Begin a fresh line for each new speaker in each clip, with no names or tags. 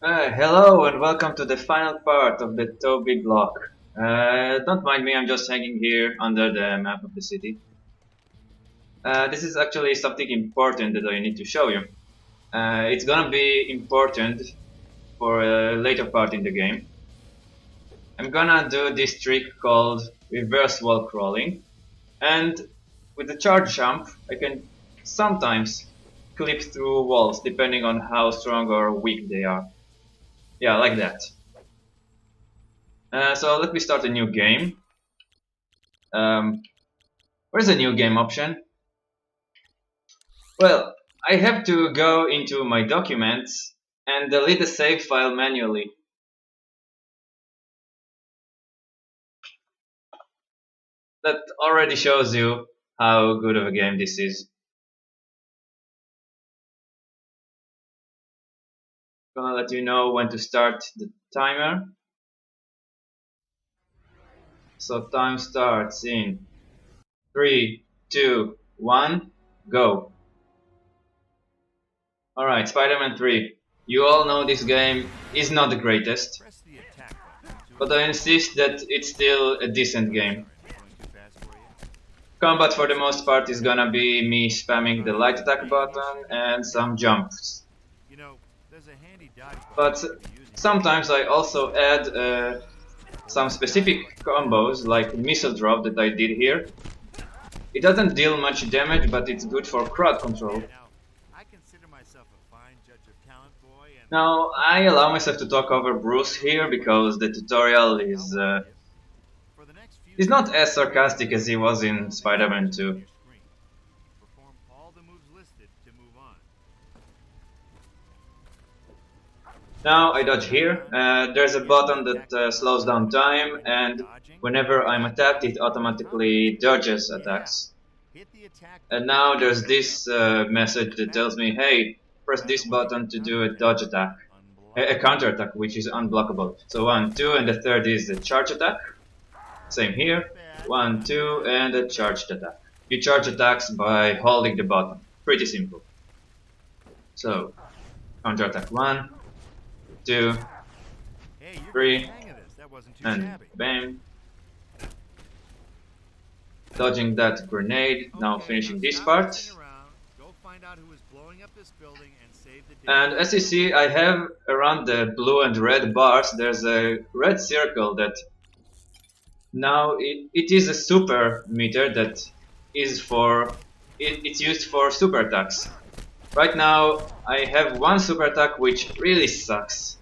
Hello and welcome to the final part of the Toby block. Don't mind me, I'm just hanging here under the map of the city. This is actually something important that I need to show you. It's gonna be important for a later part in the game. I'm gonna do this trick called reverse wall crawling, and with the charge jump I can sometimes clip through walls depending on how strong or weak they are. Yeah, like that. So let me start a new game. Um, where's the new game option? Well, I have to go into my documents and delete the save file manually. That already shows you how good of a game this is. Gonna let you know when to start the timer. So time starts in 3, 2, 1, go. Alright, Spider-Man 3. You all know this game is not the greatest, but I insist that it's still a decent game. Combat for the most part is gonna be me spamming the light attack button and some jumps. But sometimes I also add some specific combos like missile drop that I did here. It doesn't deal much damage, but it's good for crowd control. Now I allow myself to talk over Bruce here because the tutorial is not as sarcastic as he was in Spider-Man 2. Now I dodge here. There's a button that slows down time, and whenever I'm attacked it automatically dodges attacks. And now there's this message that tells me, hey, press this button to do a dodge attack. A counter attack which is unblockable. So 1, 2 and the third is the charge attack. Same here. 1, 2 and a charged attack. You charge attacks by holding the button. Pretty simple. So counter attack 1, 2, 3, and bam. Dodging that grenade, now finishing this part. And as you see, I have around the blue and red bars, there's a red circle that now it is a super meter that is for, it's used for super attacks. Right now I have one super attack which really sucks.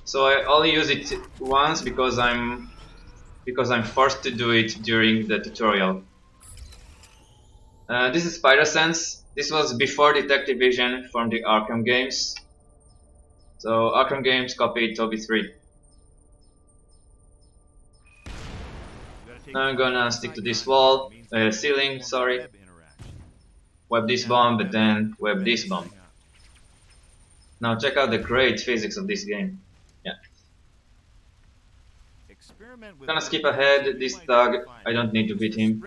So I only use it once because I'm forced to do it during the tutorial. This is Spider Sense. This was before Detective Vision from the Arkham games. So Arkham games copied Toby 3. Now I'm gonna stick to this wall, ceiling, sorry. Web this bomb, but then web this bomb. Now check out the great physics of this game. Yeah. Gonna skip ahead, this thug, I don't need to beat him.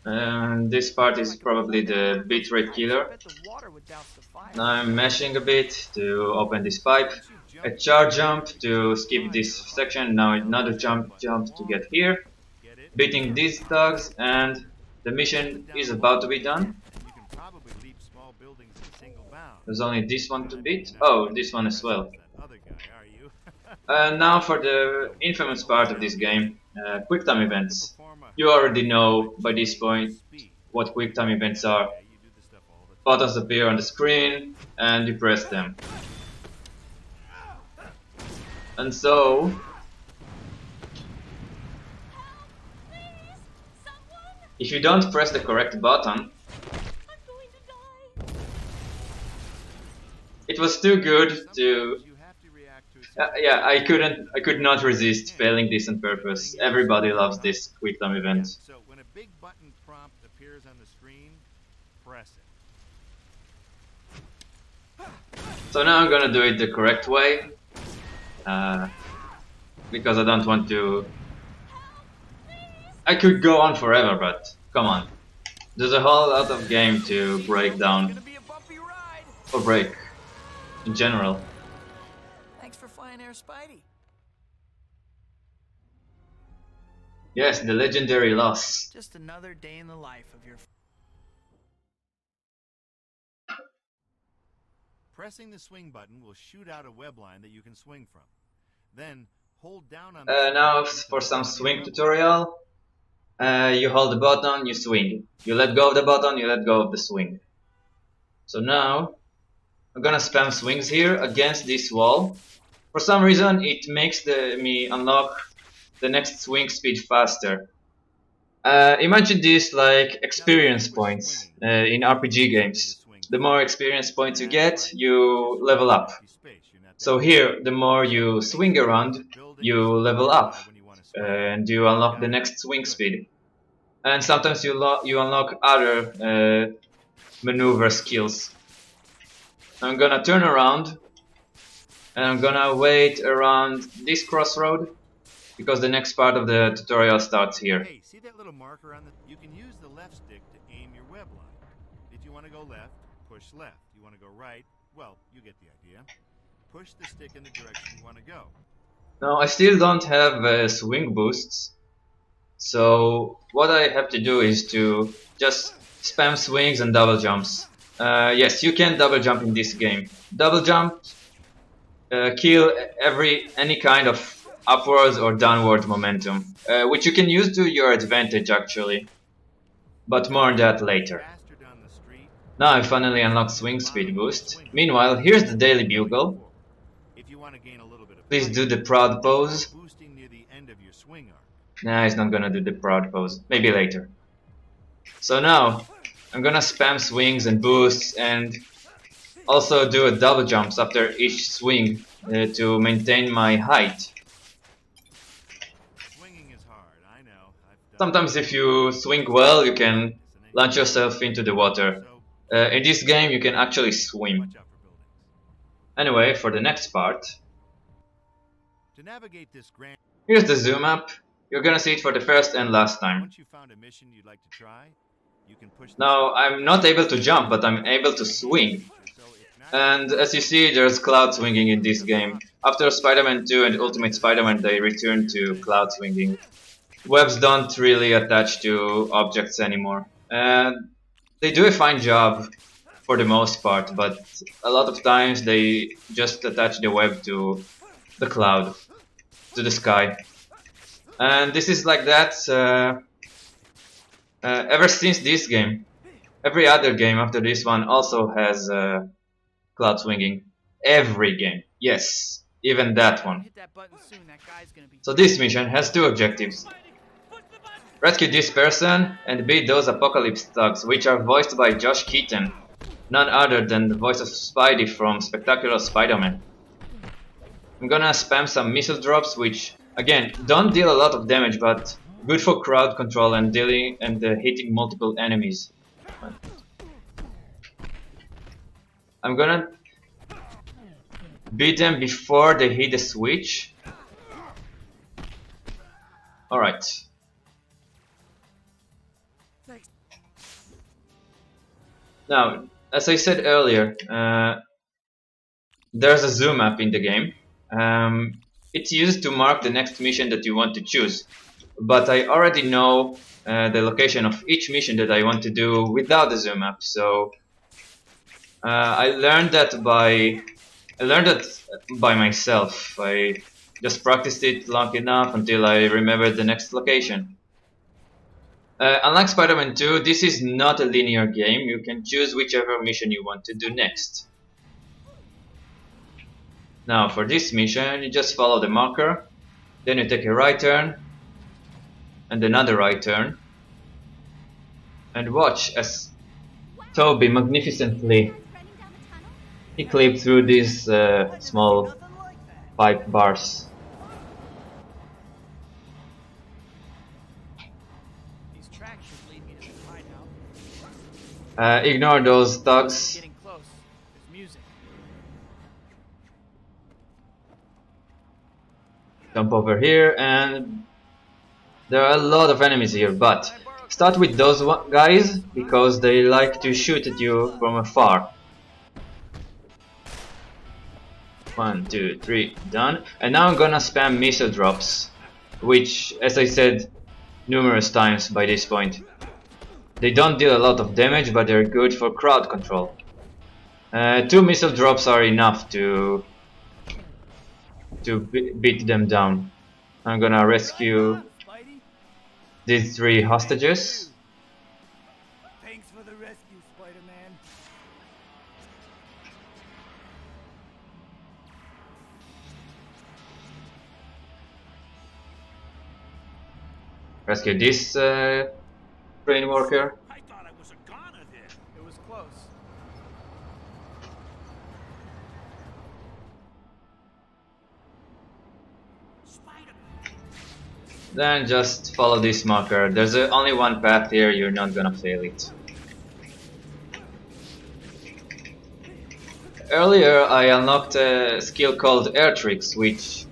And this part is probably the bitrate killer. Now I'm mashing a bit to open this pipe. A charge jump to skip this section, now another jump to get here. Beating these thugs, and the mission is about to be done. There's only this one to beat. Oh, this one as well. Now for the infamous part of this game, quick time events. You already know by this point what quick time events are. Buttons appear on the screen and you press them. And so if you don't press the correct button, it was too good to yeah, I could not resist failing this on purpose. Everybody loves this quick time event.
So when a big button prompt appears on the screen, press it.
So now I'm gonna do it the correct way, because I don't want to. I could go on forever, but come on. There's a whole lot of game to break down. or break in general.
Thanks for flying Air Spidey.
Yes, the legendary loss.
Just another day in the life of your. Pressing the swing button will shoot out a web line that you can swing from. Then hold down on the swing
Now
button to
for
let
some
down your
swing
web line.
tutorial. You hold the button, you swing. You let go of the button, you let go of the swing. So now I'm gonna spam swings here against this wall. For some reason it makes me unlock the next swing speed faster. Imagine this like
Now the
experience
trick with
points
swinging
in
is to
RPG
instantly to
games.
swing
The
forward.
more experience points you
That's
get,
right.
you
Just
level
remember
up.
empty space. You're not there
So
yet.
here, the more
So
you
make
swing
sure you
around,
exit buildings
you
and
level up,
clarify when you want to swing.
and you unlock the
Got it?
next swing
Good.
speed. And sometimes you unlock other maneuver skills. I'm gonna turn around, and I'm gonna wait around this crossroad, because the next part of the tutorial starts here.
Hey, see that little marker on the... You can use the left stick to aim your web line. If you want to go left, push left. You want to go right, well, you get the idea. Push the stick in the direction you want to go.
Now I still don't have swing boosts, so what I have to do is to just spam swings and double jumps. Yes, you can double jump in this game. Double jump kill any kind of upwards or downward momentum, which you can use to your advantage actually, but more on that later.
Faster down the street,
Now I finally
use
unlocked
the
swing speed
bottom of the
boost.
swing arm
Meanwhile, here's the
to
daily
propel you
bugle.
forward. If you want to gain a little bit of
Please
height,
do the proud
try
pose.
boosting near the end of your swing arm.
Nah, it's not gonna do the proud pose. Maybe later. So now, I'm gonna spam swings and boosts and also do a double jumps after each swing to maintain my height.
Swinging is hard, I know. I've done it.
Sometimes if you swing well, you can
Practice, and then you
launch
get good.
yourself into the water.
So
In this game, you can actually swim.
watch out for buildings.
Anyway, for the next part,
To navigate this grand...
here's the zoom up. You're gonna see it for the first and last time.
Once you found a mission you'd like to try, you can push the
Now,
swing
I'm not able to jump, but I'm able to swing. And as you see, there's cloud swinging in this game. After Spider-Man 2 and Ultimate Spider-Man, they returned to cloud swinging. Webs don't really attach to objects anymore. They do a fine job for the most part, but a lot of times they just attach the web to the cloud, to the sky. And this is like that ever since this game. Every other game after this one also has cloud swinging. Every game. Yes, even that one. So this mission has two objectives. Rescue this person and beat those apocalypse thugs, which are voiced by Josh Keaton, none other than the voice of Spidey from Spectacular Spider-Man. I'm gonna spam some missile drops, which, again, don't deal a lot of damage, but good for crowd control and dealing and hitting multiple enemies. I'm gonna beat them before they hit the switch. Alright. Now, as I said earlier, there's a zoom map in the game. It's used to mark the next mission that you want to choose. But I already know the location of each mission that I want to do without the zoom map. So I learned that by myself. I just practiced it long enough until I remembered the next location. Unlike Spider-Man 2, this is not a linear game. You can choose whichever mission you want to do next. Now for this mission, you just follow the marker, then you take a right turn, and another right turn, and watch as Toby magnificently he clipped through these small pipe bars.
These tracks should lead me to the hideout.
Ignore those thugs.
Getting close. There's music.
Jump over here, and there are a lot of enemies here, but start with those guys because they like to shoot at you from afar. 1, 2, 3, done. And now I'm gonna spam missile drops, which, as I said numerous times by this point, they don't deal a lot of damage, but they're good for crowd control. 2 missile drops are enough to beat them down. I'm gonna rescue
Spidey.
these 3 hostages.
Thanks for the rescue, Spider-Man.
Rescue this train worker.
I thought I was a goner there.
It was close.
Then just follow this marker. There's only one path here, you're not gonna fail it. Earlier I unlocked a skill called Air Tricks, which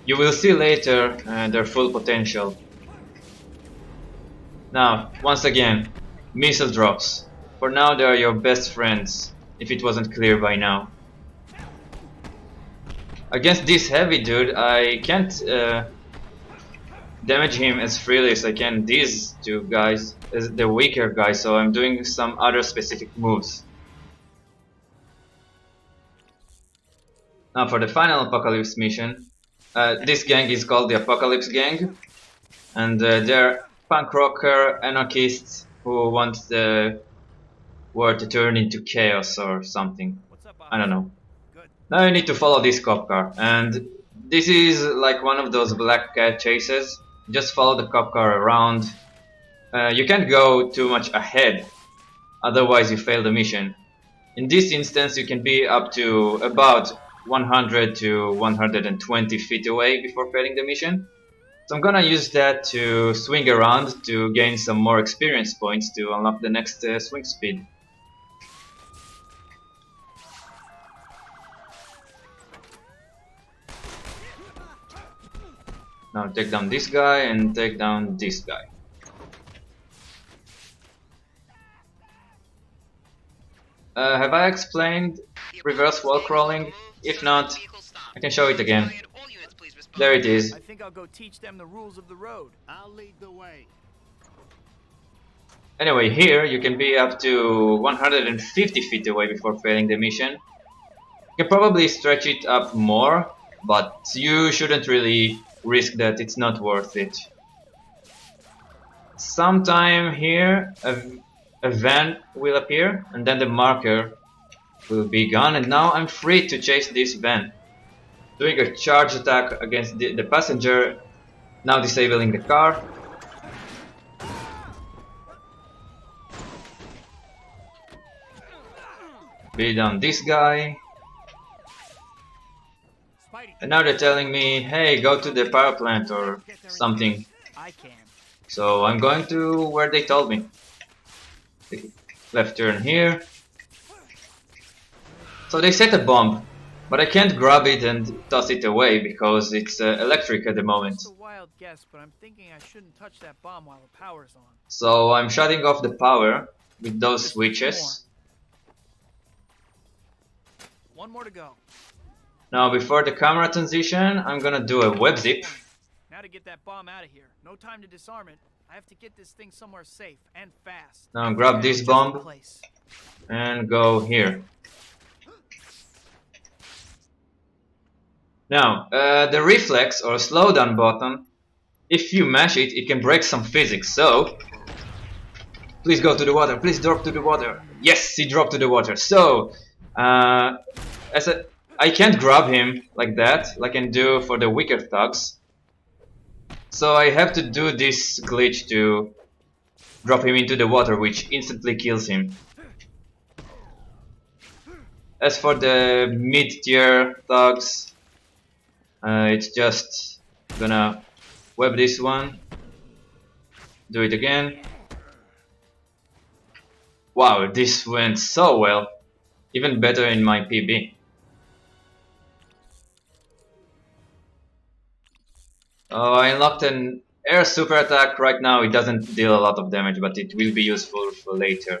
you will see later their full potential. Now, once again, missile drops. For now they are your best friends, if it wasn't clear by now. Against this heavy dude I can't damage him as freely as I can these 2 guys, as the weaker guys, so I'm doing some other specific moves. Now for the final Apocalypse mission, this gang is called the Apocalypse Gang, and they're punk rocker anarchists who want the world to turn into chaos or something.
What's up,
I don't know.
Good.
Now you need to follow this cop car, and this is like one of those black cat chases. Just follow the cop car around. You can't go too much ahead, otherwise you fail the mission. In this instance you can be up to about 100 to 120 feet away before failing the mission. So I'm gonna use that to swing around to gain some more experience points to unlock the next swing speed. Now take down this guy and take down this guy. Have I explained reverse wall crawling? If not, I can show it again. There it is.
I think I'll go teach them the rules of the road.
I'll lead the way.
Anyway, here you can be up to 150 feet away before failing the mission. You can probably stretch it up more, but you shouldn't really risk that, it's not worth it. Sometime here a van will appear and then the marker will be gone, and now I'm free to chase this van. Doing a charge attack against the passenger, now disabling the car. Beat down this guy.
Spidey.
And now they're telling me, hey, go to the power plant or something.
I can.
So I'm going to where they told me. Left turn here. So they set a bomb, but I can't grab it and toss it away because it's electric at the moment.
It's a wild guess, but I'm thinking I shouldn't touch that bomb while the power's on.
So I'm shutting off the power with those
Just
switches.
One more to go.
Now before the camera transition, I'm gonna do a web zip.
Now to get that bomb out of here. No time to disarm it. I have to get this thing somewhere safe and fast.
Now grab this
Just in
bomb
place.
and go here. Now, the reflex or slowdown button, if you mash it, it can break some physics, so please go to the water, please drop to the water. Yes, he dropped to the water. So, I can't grab him like that, like I can do for the weaker thugs. So I have to do this glitch to drop him into the water, which instantly kills him. As for the mid-tier thugs, it's just gonna web this one, do it again. Wow, this went so well, even better in my PB. Oh, I unlocked an air super attack. Right now it doesn't deal a lot of damage, but it will be useful for later.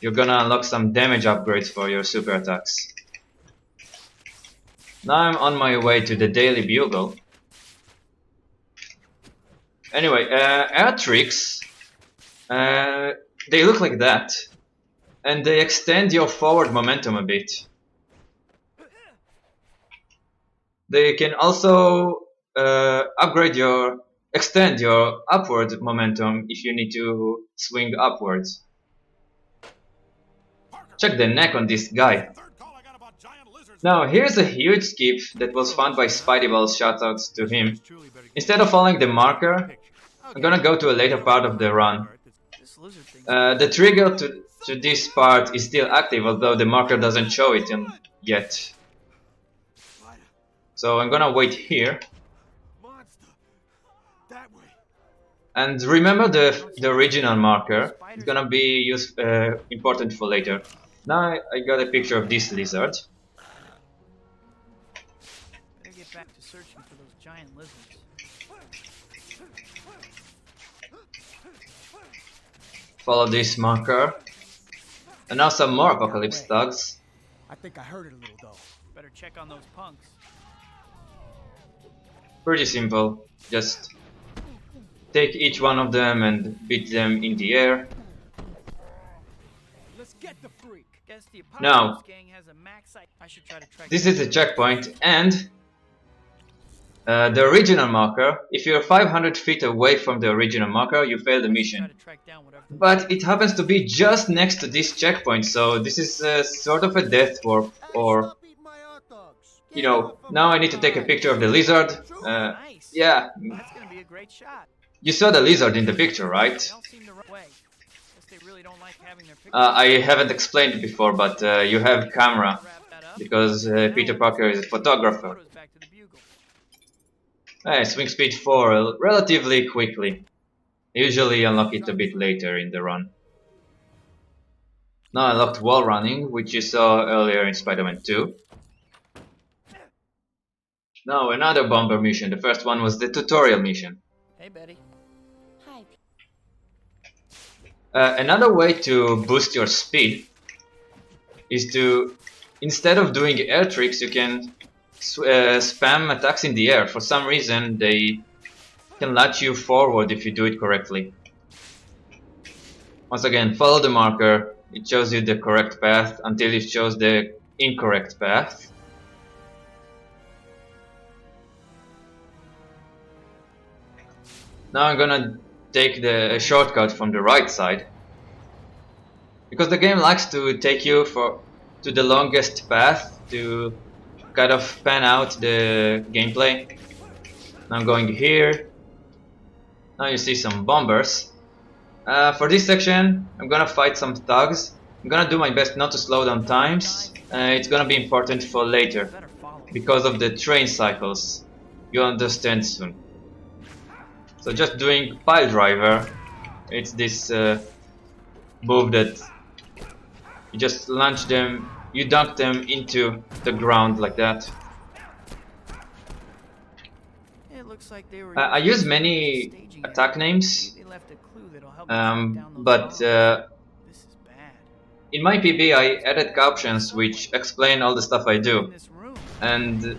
You're gonna unlock some damage upgrades for your super attacks. Now I'm on my way to the Daily Bugle. Anyway, air tricks, they look like that, and they extend your forward momentum a bit. They can also extend your upward momentum if you need to swing upwards. Check the neck on this guy. Now here's a huge skip that was found by Spideyballs, shoutouts to him. Instead of following the marker, I'm gonna go to a later part of the run. The trigger to this part is still active, although the marker doesn't show it yet. So I'm gonna wait here. And remember the original marker. It's gonna be important for later. Now I got a picture of this lizard.
Better get back to searching for those giant lizards.
Follow this marker. And now some more apocalypse thugs.
I think I heard it a little though.
Better check on those punks.
Pretty simple. Just take each one of them and beat them in the air.
Let's get the freak.
Guess the
Now,
Apocalypse gang has a max. I should try to track.
this is the checkpoint, and the original marker. If you're 500 feet away from the original marker, you fail the mission. But it happens to be just next to this checkpoint, so this is sort of a death warp, or you know. Now I need to take a picture of the lizard.
Nice.
Yeah,
That's gonna be a great shot.
you saw the lizard in the picture, right?
They don't seem to run away. Guess they really don't like having their pictures.
I haven't explained it before, but you have camera
Wrap that up.
because Peter Parker is a photographer.
Photos back to the Bugle.
Hey, swing speed 4 relatively quickly. Usually unlock it a bit later in the run. Now I unlocked wall running, which you saw earlier in Spider-Man 2. Now another bomber mission. The first one was the tutorial mission.
Hey, Betty.
Hi.
Another way to boost your speed is to, instead of doing air tricks, you can spam attacks in the air. For some reason, they can launch you forward if you do it correctly. Once again, follow the marker. It shows you the correct path until it shows the incorrect path. Now I'm gonna take the shortcut from the right side, because the game likes to take you to the longest path to kind of pan out the gameplay. Now I'm going here. Now you see some bombers. For this section, I'm gonna fight some thugs. I'm gonna do my best not to slow down times. It's gonna be important for later
Better follow.
because of the train cycles. You'll understand soon. So just doing pile driver, it's this move that you just launch them, you dunk them into the ground like that.
It looks like they were.
I use many
staging
attack names,
Maybe they left a clue that'll help us track down those
but
bombs. This is bad.
in my PB I added captions which explain all the stuff I
In
do,
this room.
and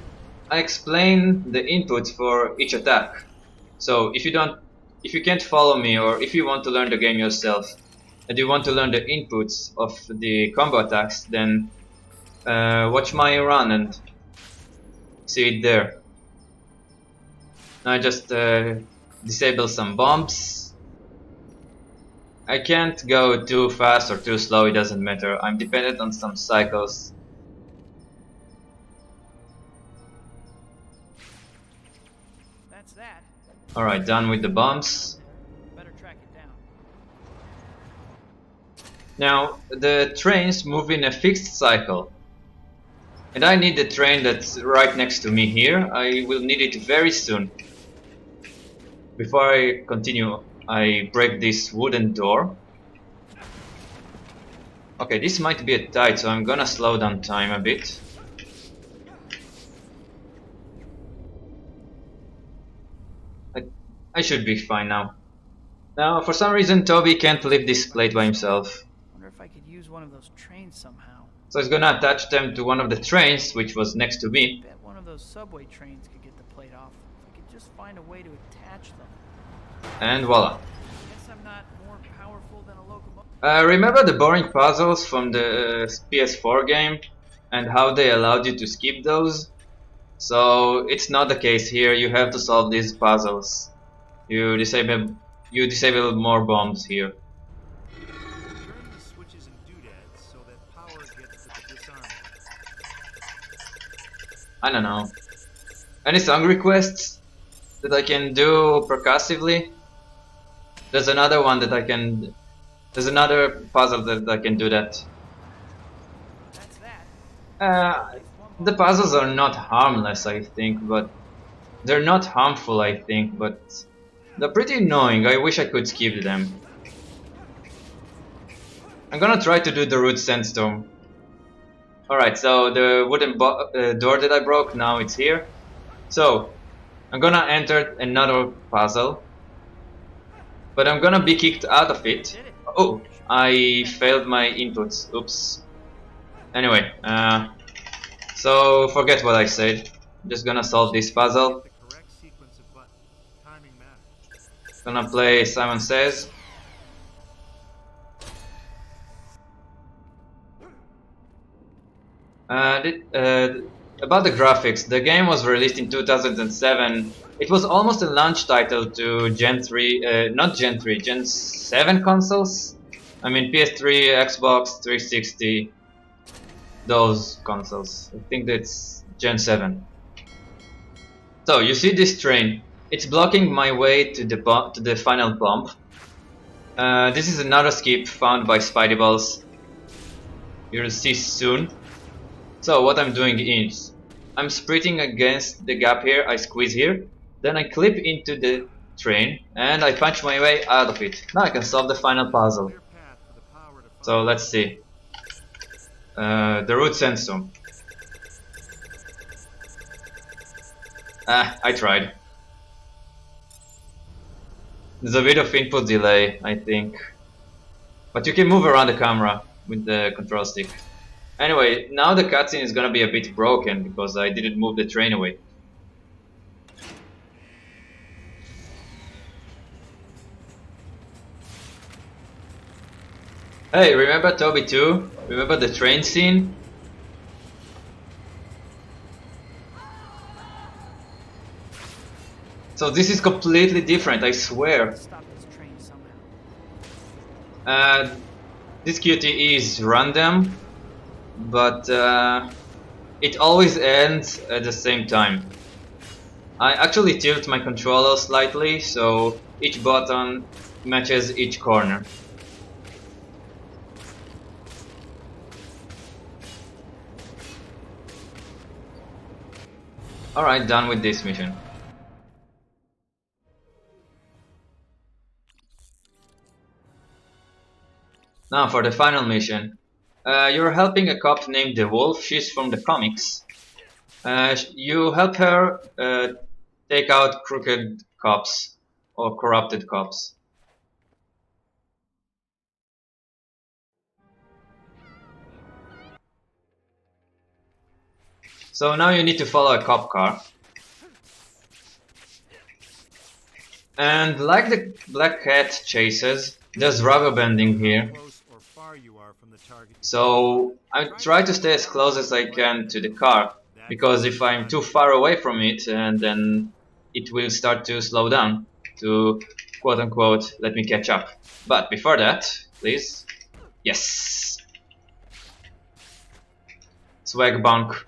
I explain the inputs for each attack. So if you can't follow me, or if you want to learn the game yourself and you want to learn the inputs of the combo attacks, then watch my run and see it there. Now I just disable some bombs. I can't go too fast or too slow, it doesn't matter. I'm dependent on some cycles.
That's that.
Alright, done with the bombs.
Better track it down.
Now, the trains move in a fixed cycle. And I need the train that's right next to me here. I will need it very soon. Before I continue, I break this wooden door. Okay, this might be a tight, so I'm gonna slow down time a bit. I should be fine now. Now, for some reason, Toby can't lift this plate by himself.
Wonder if I could use one of those trains somehow.
So he's gonna attach them to one of the trains, which was next to me.
Bet one of those subway trains could get the plate off. If I could just find a way to attach them.
And voila.
Guess I'm not more powerful than a locomotive.
Remember the boring puzzles from the PS4 game and how they allowed you to skip those? So it's not the case here. You have to solve these puzzles. You disable more bombs here.
Turn the switches and doodads so that power gets to the disarmer.
I don't know. Any song requests that I can do percussively? There's another one that I can. There's another puzzle that I can do that.
That's that.
Uh, the puzzles are not harmless, I think, but they're not harmful, I think, but they're pretty annoying. I wish I could skip them. I'm gonna try to do the root sandstorm. Alright, so the wooden door that I broke, now it's here. So, I'm gonna enter another puzzle. But I'm gonna be kicked out of it. Oh, I failed my inputs. Oops. Anyway, so forget what I said. I'm just gonna solve this puzzle.
The correct sequence of buttons. Timing matters.
Gonna play Simon Says. About the graphics, the game was released in 2007. It was almost a launch title to Gen 3, not Gen 3, Gen 7 consoles. I mean PS3, Xbox 360, those consoles. I think that's Gen 7. So you see this train. It's blocking my way to the final bump. This is another skip found by Spidey Balls. You'll see soon. So what I'm doing is, I'm sprinting against the gap here, I squeeze here, then I clip into the train, and I punch my way out of it. Now I can solve the final puzzle.
Clear path for the power to
So let's see. The root sandstorm. I tried. There's a bit of input delay, I think. But you can move around the camera with the control stick. Anyway, now the cutscene is gonna be a bit broken because I didn't move the train away. Hey, remember Toby 2? Remember the train scene? So this is completely different, I swear.
Stop this train somehow.
This QTE is random, but it always ends at the same time. I actually tilt my controller slightly, so each button matches each corner. Alright, done with this mission. Now for the final mission. You're helping a cop named the Wolf. She's from the comics. You help her take out crooked cops or corrupted cops. So now you need to follow a cop car. And like the Black Cat chases, there's rubber banding here.
close or far you are from the target.
So I try to stay as close as I can to the car, because if I'm too far away from it, and then it will start to slow down to quote unquote let me catch up. But before that, please. Yes. Swag bunk.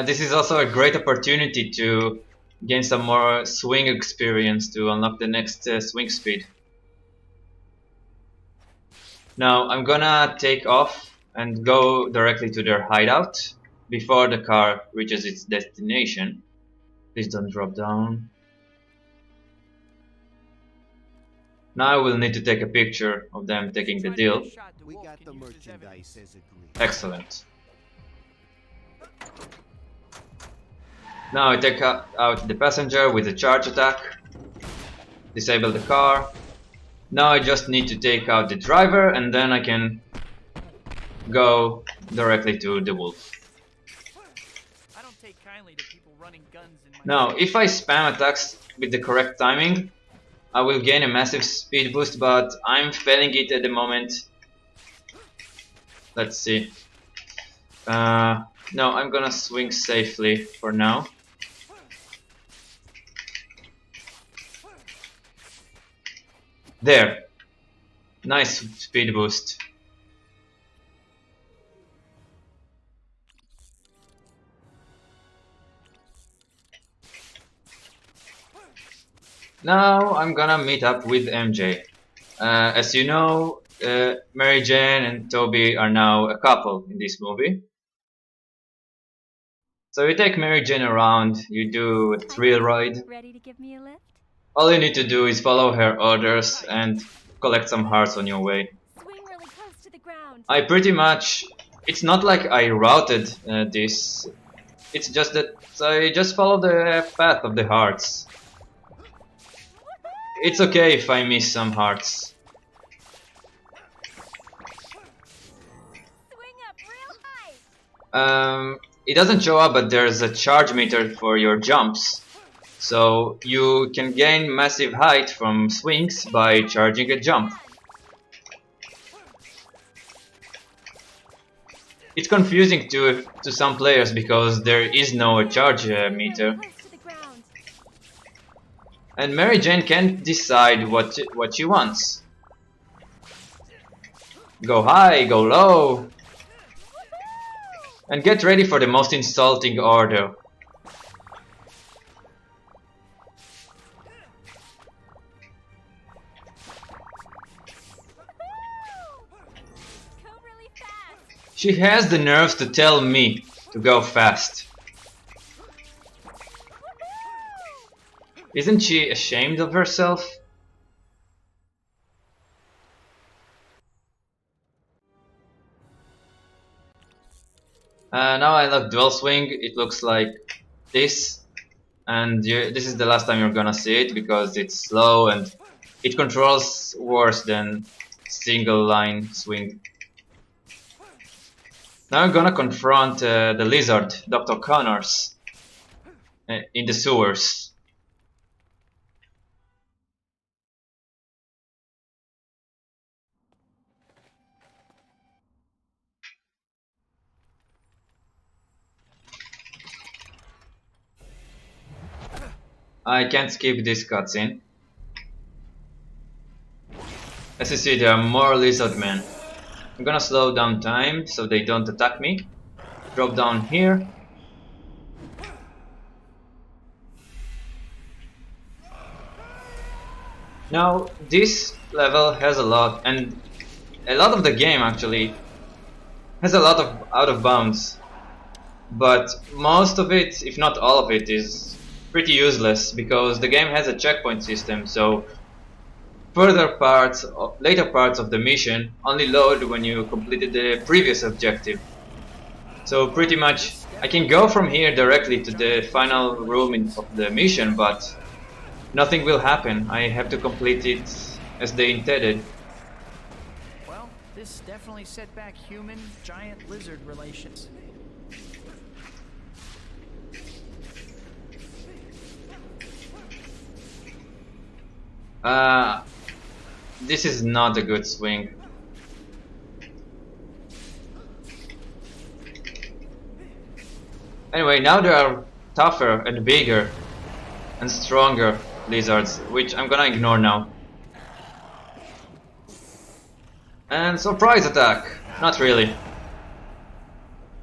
This is also a great opportunity to gain some more swing experience to unlock the next swing speed. Now I'm gonna take off and go directly to their hideout before the car reaches its destination. Please don't drop down. Now I will need to take a picture of them taking the deal.
We got the merchandise as agreed.
Excellent. Now I take out the passenger with a charge attack, disable the car. Now I just need to take out the driver and then I can go directly to the wolf.
I don't take kindly to people running guns in my
Now, if I spam attacks with the correct timing, I will gain a massive speed boost, but I'm failing it at the moment. Let's see. No, I'm gonna swing safely for now. There. Nice speed boost. Now I'm gonna meet up with MJ. As you know, Mary Jane and Toby are now a couple in this movie. So you take Mary Jane around, you do a thrill ride.
Ready to give me a lift?
All you need to do is follow her orders and collect some hearts on your way.
Swing really close to the ground.
I pretty much... It's not like I routed this. It's just that I just follow the path of the hearts. It's okay if I miss some hearts.
Swing up real high.
It doesn't show up, but there's a charge meter for your jumps. So you can gain massive height from swings by charging a jump. It's confusing to some players because there is no charge meter.
Close to the ground.
And Mary Jane can't decide what she wants. Go high, go low. And get ready for the most insulting order.
Go really fast.
She has the nerves to tell me to go fast. Isn't she ashamed of herself? Now I unlock dual swing. It looks like this, and this is the last time you're gonna see it because it's slow and it controls worse than single line swing. Now I'm gonna confront the lizard, Dr. Connors, in the sewers. I can't skip this cutscene. As you see, there are more lizard men. I'm gonna slow down time so they don't attack me. Drop down here. Now, this level has a lot, and a lot of the game actually has a lot of out of bounds. But most of it, if not all of it, is pretty useless because the game has a checkpoint system, so later parts of the mission only load when you completed the previous objective. So pretty much I can go from here directly to the final room of the mission, but nothing will happen. I have to complete it as they intended.
Well, this definitely set back human giant lizard relations.
This is not a good swing. Anyway, now there are tougher and bigger and stronger lizards, which I'm gonna ignore now. And surprise attack! Not really.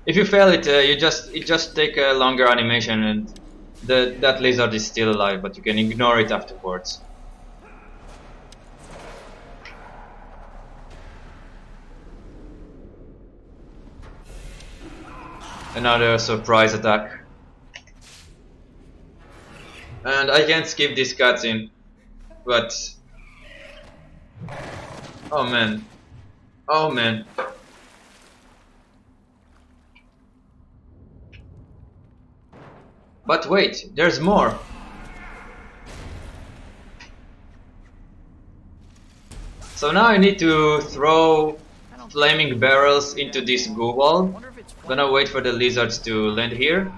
If you fail it, it just take a longer animation, and that lizard is still alive, but you can ignore it afterwards. Another surprise attack. And I can't skip this cutscene, but... Oh man. Oh man. But wait, there's more. So now I need to throw flaming barrels into this goo wall.
Wonder if it's
I'm gonna wait for the lizards to land here.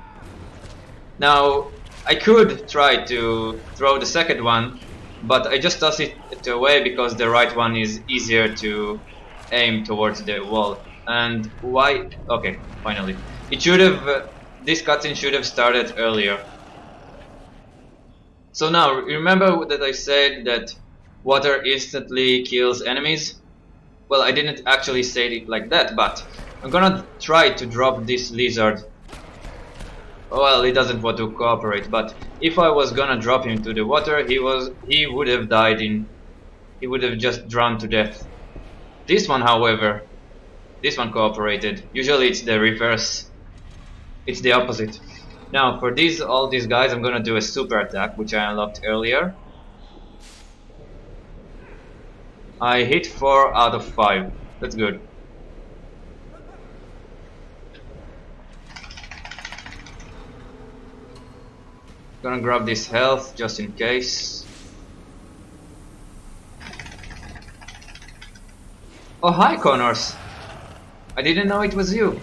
Now, I could try to throw the second one, but I just toss it away because the right one is easier to aim towards the wall. And why? Okay, finally. It should have. This cutscene should have started earlier. So now, remember that I said that water instantly kills enemies? Well, I didn't actually say it like that, but I'm gonna try to drop this lizard. Well, he doesn't want to cooperate, but if I was gonna drop him to the water, he would have died he would have just drowned to death. This one, however, this one cooperated. Usually it's the reverse. It's the opposite. Now, for all these guys, I'm gonna do a super attack, which I unlocked earlier. I hit 4 out of 5. That's good. Gonna grab this health just in case. Oh, hi Connors! I didn't know it was you.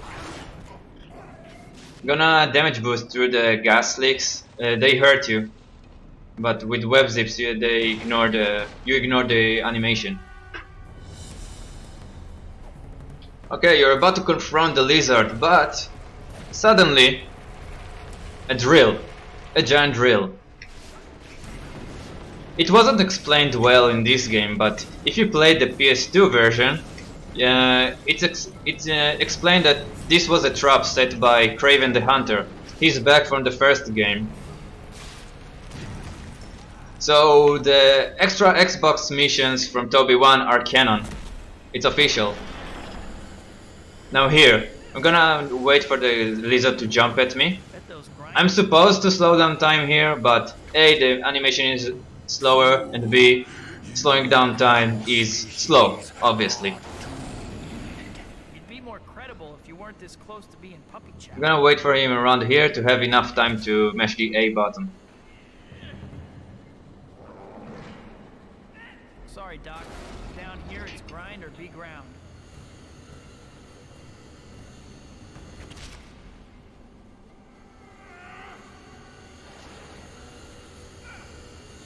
Gonna damage boost through the gas leaks. They hurt you, but with web zips you ignore the animation. Okay, you're about to confront the lizard, but suddenly a giant drill. It wasn't explained well in this game, but if you played the PS2 version, it's explained that this was a trap set by Kraven the Hunter. He's back from the first game. So the extra Xbox missions from Toby 1 are canon. It's official. Now here, I'm gonna wait for the lizard to jump at me. I'm supposed to slow down time here, but A, the animation is slower, and B, slowing down time is slow, obviously.
You'd be more credible if you weren't this close to being puppy chow.
I'm gonna wait for him around here to have enough time to mash the A button.
Sorry, Doc. Down here it's grind or be ground.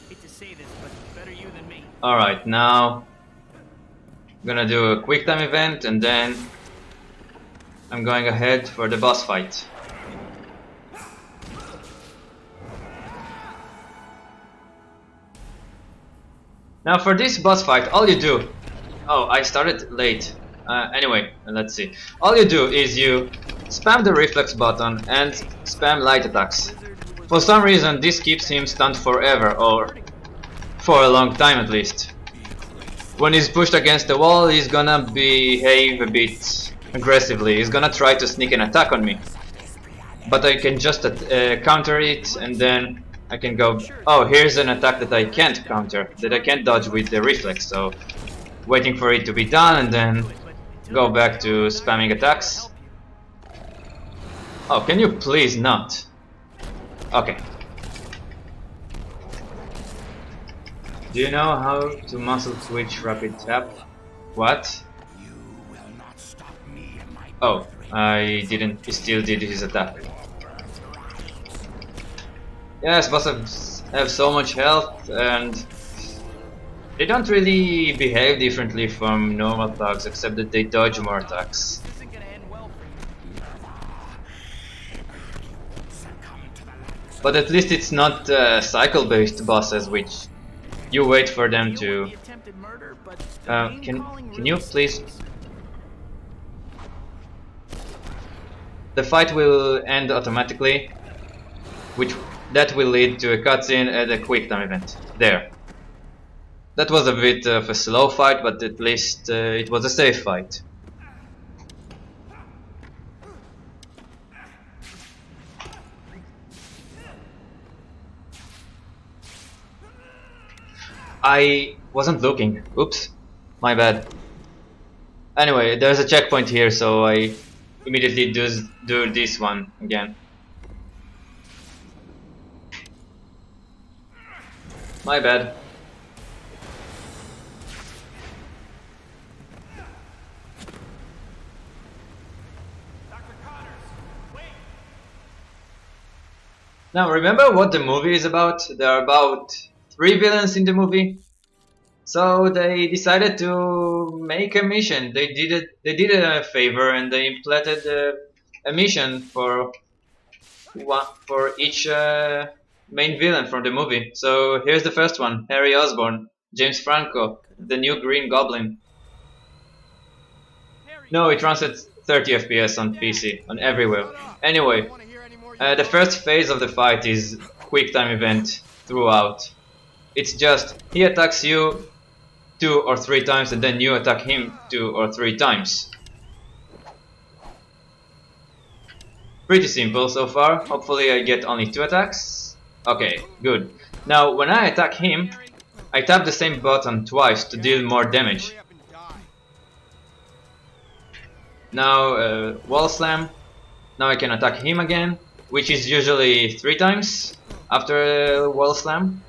Hate to say this, but better you than me.
Alright, now I'm gonna do a quick time event and then I'm going ahead for the boss fight. Now for this boss fight, all you do... Oh, I started late. Anyway, let's see. All you do is you spam the reflex button and spam light attacks. For some reason this keeps him stunned forever, or for a long time at least. When he's pushed against the wall, he's gonna behave a bit aggressively. He's gonna try to sneak an attack on me. But I can just counter it, and then I can go... Oh, here's an attack that I can't counter, that I can't dodge with the reflex, so... Waiting for it to be done, and then go back to spamming attacks. Oh, can you please not? Okay. Do you know how to muscle twitch rapid tap? What? Oh, I didn't. He still did his attack. Yes, bosses have so much health, and they don't really behave differently from normal thugs, except that they dodge more attacks.
This isn't gonna end well for you.
But at least it's not cycle-based bosses, which you wait for them to... Can you please... The fight will end automatically, that will lead to a cutscene at a quick time event. There. That was a bit of a slow fight, but at least it was a safe fight. I wasn't looking. Oops. My bad. Anyway, there's a checkpoint here, so I immediately do this one again. My bad. Now remember what the movie is about? There are about 3 villains in the movie. So they decided to make a mission. They did a favor and they implemented a mission for each main villain from the movie. So here's the first one: Harry Osborn, James Franco, the new Green Goblin.
Harry,
No, it runs at 30 FPS on PC, on everywhere. Anyway, the first phase of the fight is quick time event throughout. It's just he attacks you 2 or 3 times and then you attack him 2 or 3 times. Pretty simple so far. Hopefully I get only 2 attacks. Okay, good. Now when I attack him, I tap the same button twice to deal more damage. Now wall slam. Now I can attack him again, which is usually 3 times after wall slam.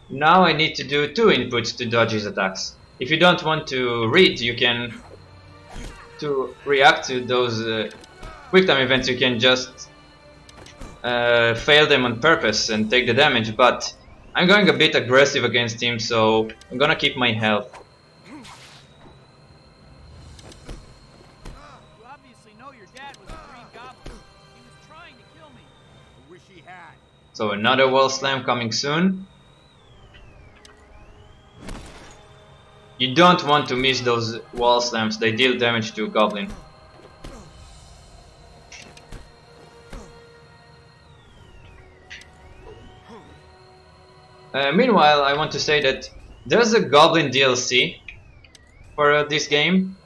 Now I need to do 2 inputs to dodge his attacks. If you don't want to read, you can, to react to those quick time events, you can just fail them on purpose and take the damage, but I'm going a bit aggressive against him, so I'm gonna keep my health.
you obviously know your dad was a Green Goblin. He was trying to kill me.
I wish he had.
So another wall slam coming soon. You don't want to miss those wall slams, they deal damage to a goblin. Meanwhile, I want to say that there's a goblin DLC for this game.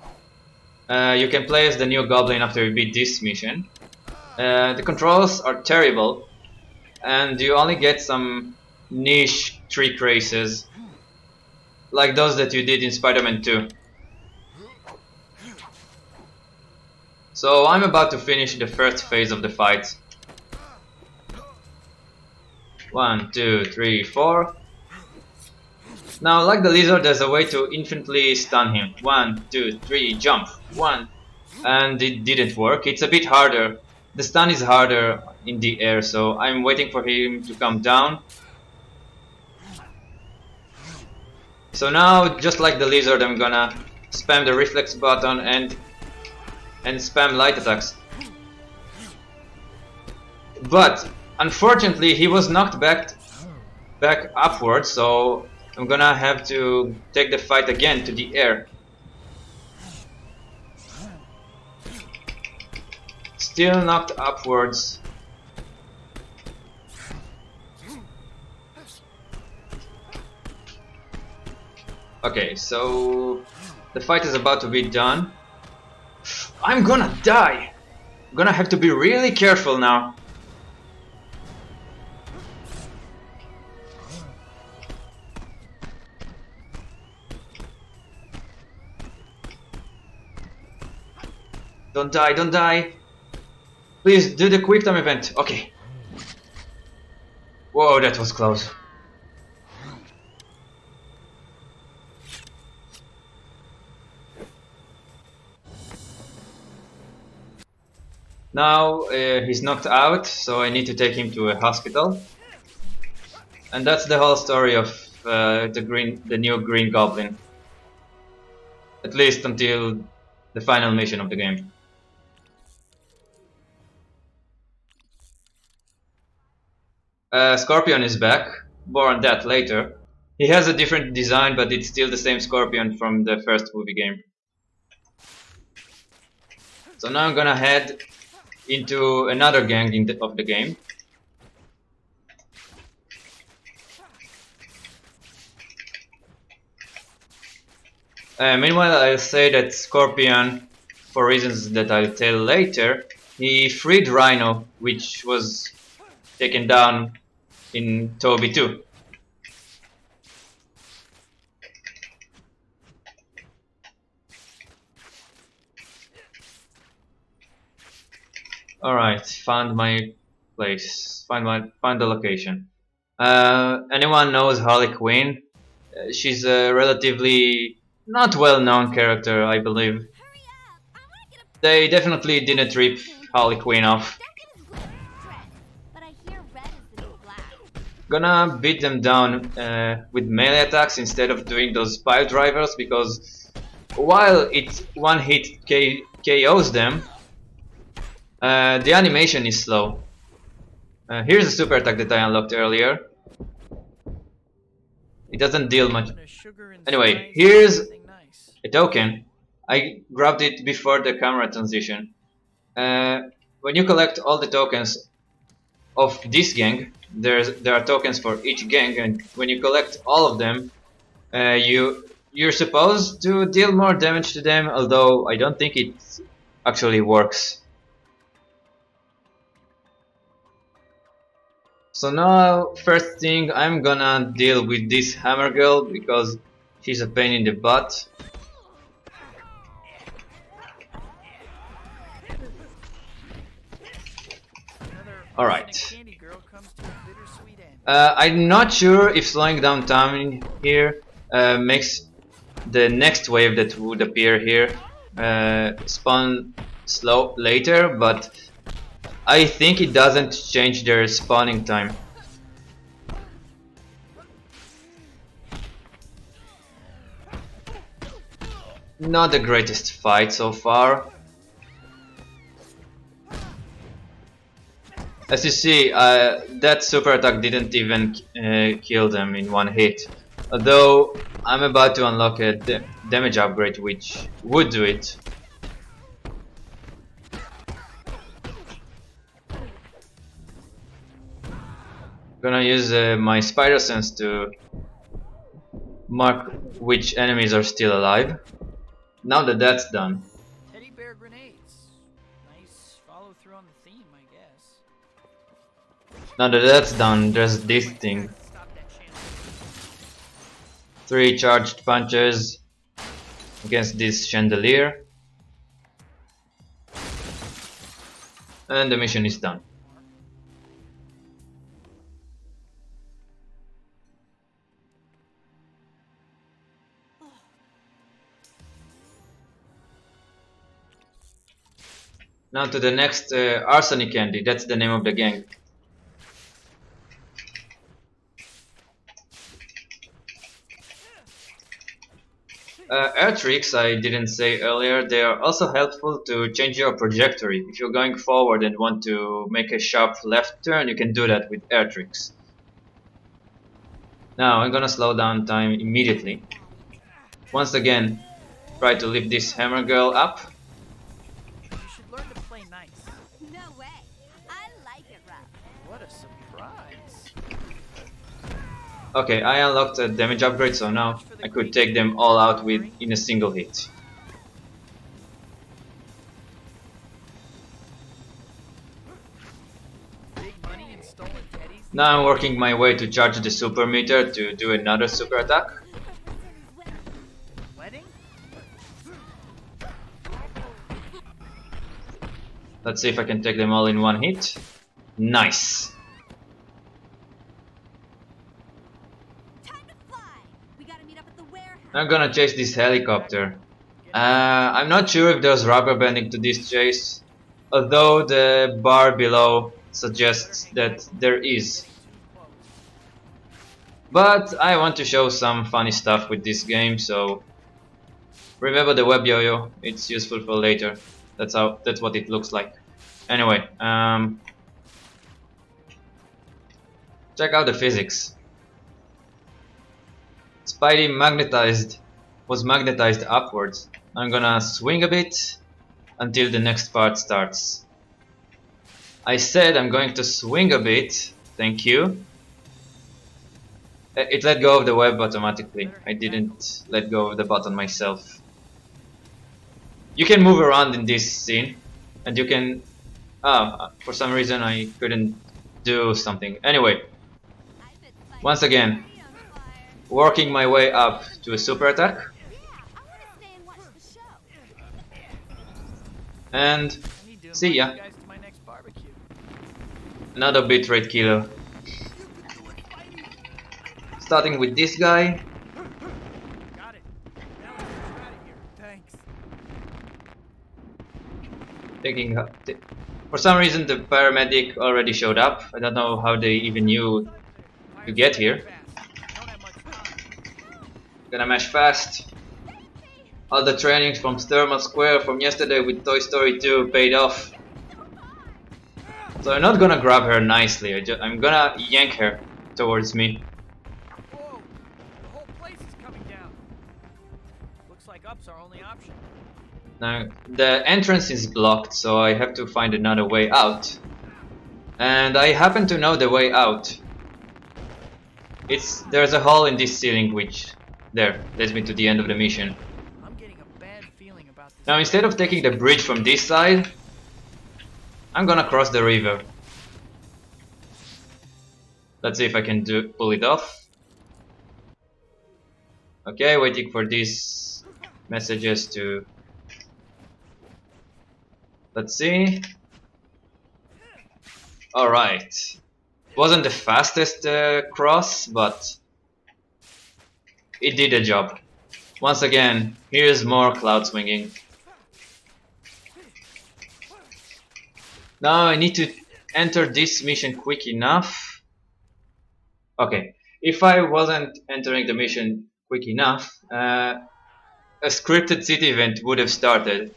You can play as the new goblin after you beat this mission. The controls are terrible, and you only get some niche trick races like those that you did in Spider-Man 2. So I'm about to finish the first phase of the fight. 1, 2, 3, 4. Now, like the lizard, there's a way to infinitely stun him. 1, 2, 3, jump. 1. And it didn't work. It's a bit harder. The stun is harder in the air, so I'm waiting for him to come down. So now, just like the lizard, I'm gonna spam the reflex button and spam light attacks. But unfortunately, he was knocked back upwards, so I'm gonna have to take the fight again to the air. Still knocked upwards. Okay, so the fight is about to be done. I'm gonna die! I'm gonna have to be really careful now. Don't die, don't die! Please do the quick time event. Okay. Whoa, that was close. Now he's knocked out, so I need to take him to a hospital. And that's the whole story of the new Green Goblin. At least until the final mission of the game. Scorpion is back. More on that later. He has a different design, but it's still the same Scorpion from the first movie game. So now I'm gonna head into another gang of the game. Meanwhile, I'll say that Scorpion, for reasons that I'll tell later, he freed Rhino, which was taken down in Toby 2. Alright, found my place. Find the location. Anyone knows Harley Quinn? She's a relatively not well-known character, I believe.
Hurry up! I want to get a
They definitely didn't rip Harley Quinn off.
Duncan's glitter dress, but I hear red is the new black.
Gonna beat them down with melee attacks instead of doing those pile drivers, because while it one hit KOs them, the animation is slow. Here's a super attack that I unlocked earlier. It doesn't deal much. Anyway, here's a token. I grabbed it before the camera transition. When you collect all the tokens of this gang, there are tokens for each gang, and when you collect all of them, you're supposed to deal more damage to them. Although I don't think it actually works. So now, first thing, I'm gonna deal with this hammer girl because she's a pain in the butt. Alright. I'm not sure if slowing down time here makes the next wave that would appear here spawn slow later, but I think it doesn't change their spawning time. Not the greatest fight so far. As you see, that super attack didn't even kill them in one hit. Although I'm about to unlock a damage upgrade which would do it. Gonna use my spider sense to mark which enemies are still alive. Now that that's done.
Teddy bear grenades. Nice follow through on the theme, I guess.
Now that that's done, there's this thing. 3 charged punches against this chandelier. And the mission is done. Now to the next arsenic candy, that's the name of the gang. Air tricks, I didn't say earlier, they are also helpful to change your trajectory. If you're going forward and want to make a sharp left turn, you can do that with air tricks. Now I'm gonna slow down time immediately. Once again, try to lift this hammer girl up.
You should learn to play nice.
No way. I like it rough.
What a surprise.
Okay, I unlocked a damage upgrade, so now I could take them all out in a single hit.
Big money and stolen teddies.
Now I'm working my way to charge the super meter to do another super attack.
Wedding?
Let's see if I can take them all in one hit. Nice!
Time to fly. We gotta meet up at the warehouse.
I'm gonna chase this helicopter. I'm not sure if there's rubber banding to this chase, although the bar below suggests that there is. But I want to show some funny stuff with this game, so remember the web yo-yo, it's useful for later. That's what it looks like. Anyway, check out the physics. Spidey was magnetized upwards. I'm gonna swing a bit until the next part starts. I said I'm going to swing a bit, thank you. It let go of the web automatically. I didn't let go of the button myself. You can move around in this scene, and you can... for some reason I couldn't do something. Anyway, once again, working my way up to a super attack.
Yeah, I wanna stay and watch the show.
And
I need to
see ya.
invite you guys to my next barbecue.
Another bitrate killer. starting with this guy.
Got it. Now let's get you out of here.
Thanks.
Taking for some reason the paramedic already showed up. I don't know how they even knew to
Fire
get
spreading
here.
fast. Don't have much time.
Gonna mash fast. All the trainings from Thermal Square from yesterday with Toy Story 2 paid off. So I'm not gonna grab her nicely. I'm gonna yank her towards me.
Whoa! The whole place is coming down. Looks like up's our only option.
Now the entrance is blocked, so I have to find another way out. And I happen to know the way out. There's a hole in this ceiling which leads me to the end of the mission.
I'm getting a bad feeling about this.
Now instead of taking the bridge from this side, I'm gonna cross the river. Let's see if I can pull it off. Okay, waiting for these messages to... Let's see. Alright. Wasn't the fastest cross, but it did the job. Once again, here's more cloud swinging. Now I need to enter this mission quick enough. Okay, if I wasn't entering the mission quick enough, a scripted city event would have started.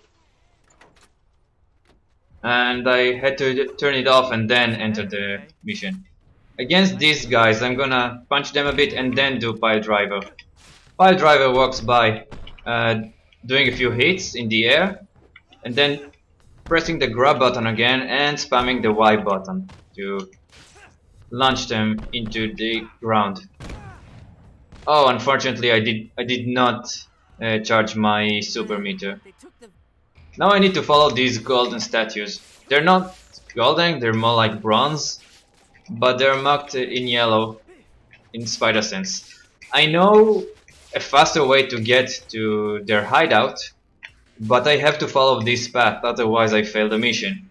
And I had to turn it off and then enter the mission. Against these guys, I'm gonna punch them a bit and then do pile driver. Pile driver walks by, doing a few hits in the air, and then pressing the grab button again and spamming the Y button to launch them into the ground. Oh, unfortunately, I did not charge my super meter.
They took the
Now I need to follow these golden statues. They're not golden, they're more like bronze, but they're marked in yellow in spider sense. I know a faster way to get to their hideout, but I have to follow this path, otherwise I fail the mission.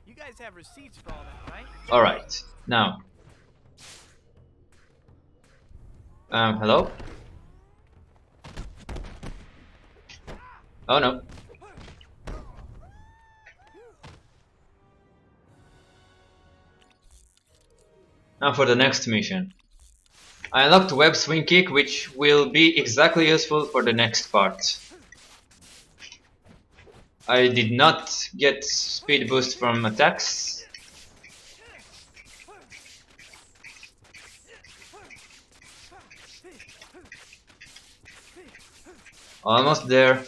You guys have receipts for all that, right?
Alright, now. Hello? Oh no. Now for the next mission. I unlocked web swing kick, which will be exactly useful for the next part. I did not get speed boost from attacks. Almost there.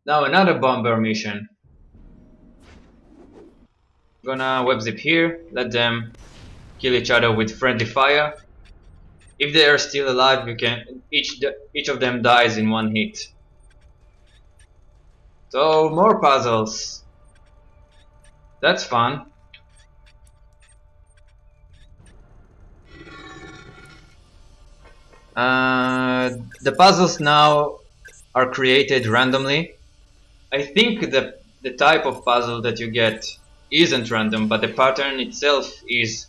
Now another bomber mission. Gonna web zip here, let them kill each other with friendly fire. If they are still alive, you can each of them dies in one hit. So more puzzles. That's fun. The puzzles now are created randomly. I think the type of puzzle that you get isn't random, but the pattern itself is.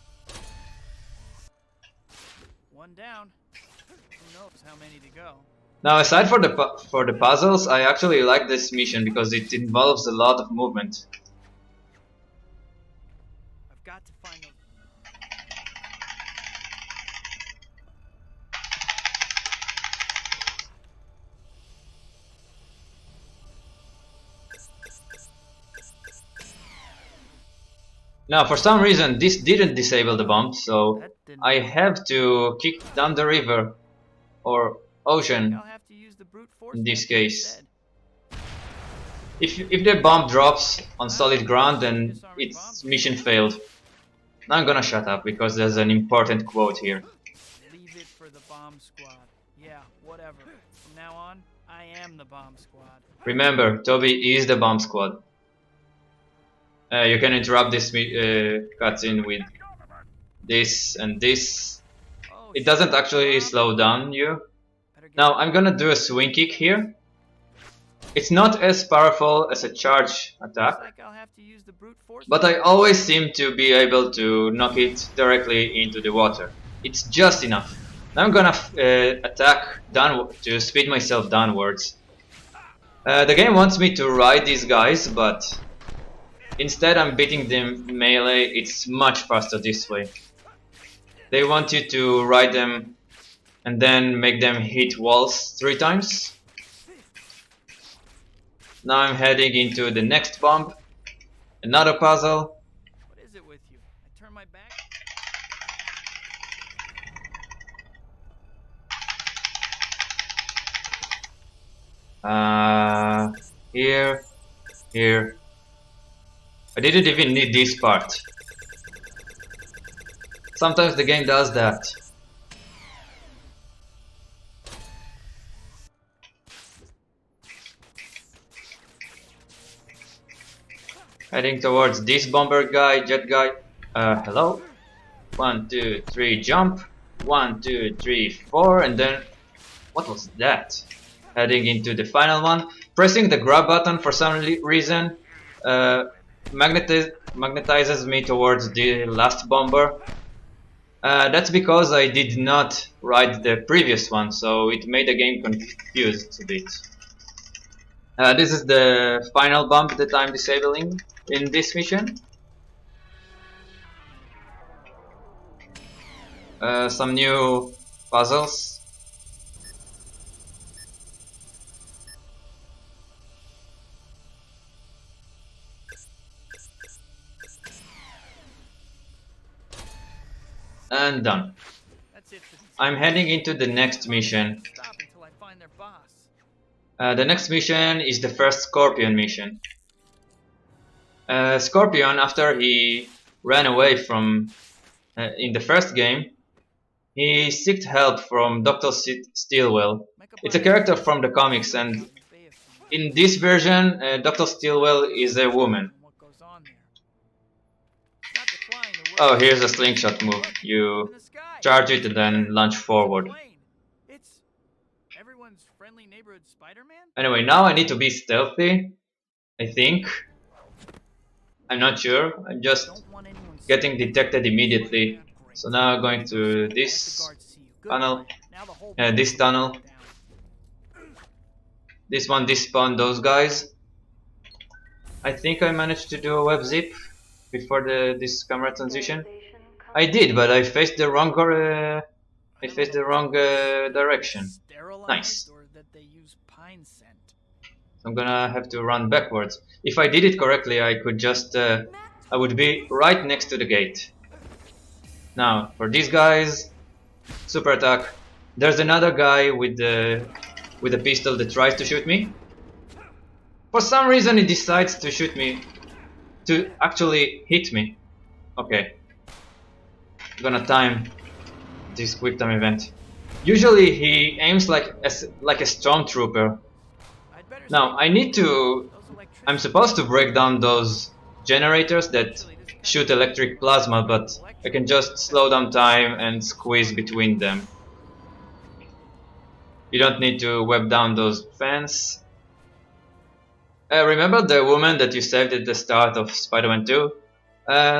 One down. Who knows how many to go?
Now, aside for the puzzles, I actually like this mission because it involves a lot of movement.
I've got to find those.
Now, for some reason, this didn't disable the bomb, so
That didn't
I
work.
have to kick down the river or ocean.
I'll have to use the brute force
In this
method
case.
instead.
If the bomb drops on solid ground, then its mission failed. Now I'm gonna shut up because there's an important quote here.
Leave it for the bomb squad. Yeah, whatever. From now on, I am the bomb squad.
Remember, Toby is the bomb squad. You can interrupt this cutscene with this and this.
Oh,
It doesn't
shit,
actually
bomb.
slow down you. Now I'm gonna do a swing kick here. It's not as powerful as a charge attack,
Looks like I'll have to use the brute force.
but I always seem to be able to knock it directly into the water. It's just enough. Now I'm gonna attack to speed myself downwards. The game wants me to ride these guys, but instead I'm beating them melee. It's much faster this way. They want you to ride them and then make them hit walls 3 times. Now I'm heading into the next bomb. Another puzzle.
What is it with you? I turn my back.
Here, here. I didn't even need this part. Sometimes the game does that. Heading towards this bomber guy, jet guy. Hello? 1, 2, 3, jump. 1, 2, 3, 4, and then... What was that? Heading into the final one. Pressing the grab button for some reason magnetizes me towards the last bomber. That's because I did not ride the previous one, so it made the game confused a bit. This is the final bump that I'm disabling in this mission. Some new puzzles. And done.
That's it for these.
I'm heading into the next mission.
Stop until I find their boss.
The next mission is the first Scorpion mission. Scorpion, after he ran away from in the first game, he sought help from Dr. Stilwell. It's a character from the comics, and in this version, Dr. Stilwell is a woman.
What goes on there? Not the flying, the
Oh,
work-
here's a slingshot move. You
In the sky.
charge it and then launch forward.
Plane. It's everyone's friendly neighborhood Spider-Man.
Anyway, now I need to be stealthy, I think. I'm not sure. I'm just
Don't want anyone
getting detected immediately. So now I'm going to this tunnel, this tunnel. This one despawned those guys. I think I managed to do a web zip before this camera transition. I did, but I faced the wrong direction. Nice.
Or that they use pine scent.
I'm gonna have to run backwards. If I did it correctly, I could just I would be right next to the gate. Now for these guys, super attack. There's another guy with a pistol that tries to shoot me. For some reason, he decides to shoot me, to actually hit me. Okay, I'm gonna time this quick time event. Usually he aims like a stormtrooper.
I'd better
Now I need to.
those electricians.
I'm supposed to break down those generators that shoot electric plasma, but I can just slow down time and squeeze between them. You don't need to web down those fans. Remember the woman that you saved at the start of Spider-Man 2?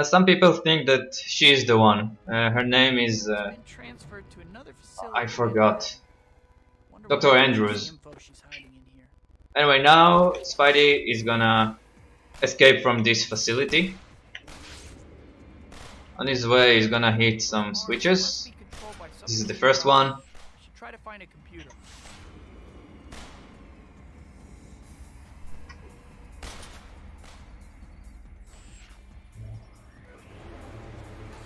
Some people think that she is the one. Her name is...
Been transferred to another facility.
I forgot.
Wonder
Dr.
what
Andrews.
info she's hiding in here.
Anyway, now Spidey is gonna escape from this facility. On his way, he's gonna hit some switches.
Must be controlled by
This is
something
the first one.
I should try to find a computer.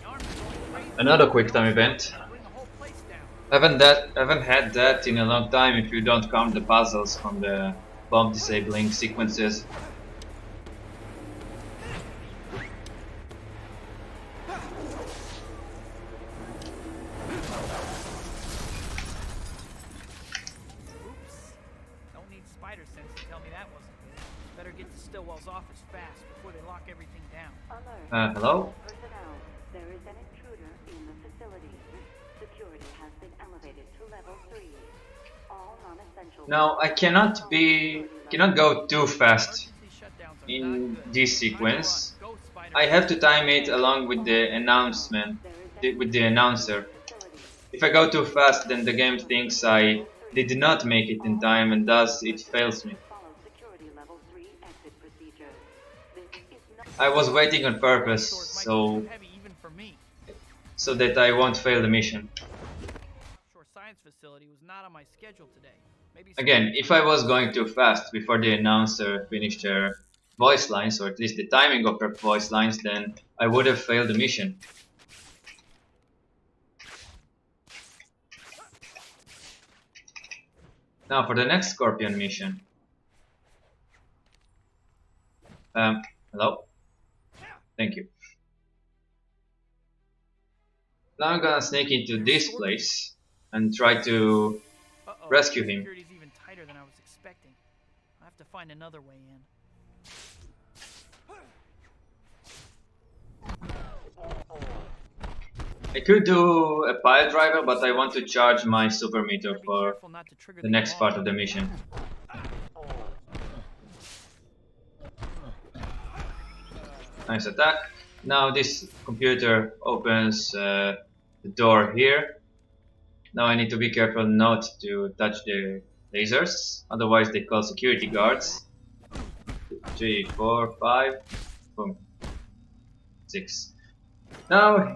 The arm's going crazy.
Another quick time event.
Bring the whole place down.
Haven't had that in a long time if you don't count the puzzles from the bomb disabling sequences.
Oops. Don't need spider sense to tell me that wasn't good. Better get to Stillwell's office fast before they lock everything down.
Hello?
Personnel, there is an intruder in the facility. Security has been elevated to level 3.
Now I cannot go too fast
Emergency shutdowns are not
in
good.
this
Time to run.
sequence.
Go, Spider.
I have to time it along with the announcement, with the announcer. If I go too fast, then the game thinks I did not make it in time, and thus it fails me. I was waiting on
Grocery
purpose,
stores might be too heavy even for me.
so that I won't fail the mission.
Shore Science Facility was not on my schedule today. Maybe some
Again,
other
if
time.
I was going too fast before the announcer finished her voice lines, or at least the timing of her voice lines, then I would have failed the mission. Now for the next Scorpion mission. Hello? Thank you. Now I'm gonna sneak into this place and try to
Uh-oh.
rescue him.
Security's even tighter than I was expecting. I have to find another way in.
I could do a pile driver, but I want to charge my super meter
Better be
for
careful not to trigger
the
the
next
alarm.
part of the mission. Nice attack. Now this computer opens the door here. Now I need to be careful not to touch the lasers, otherwise they call security guards. 2, 3, 4, 5, boom, 6. Now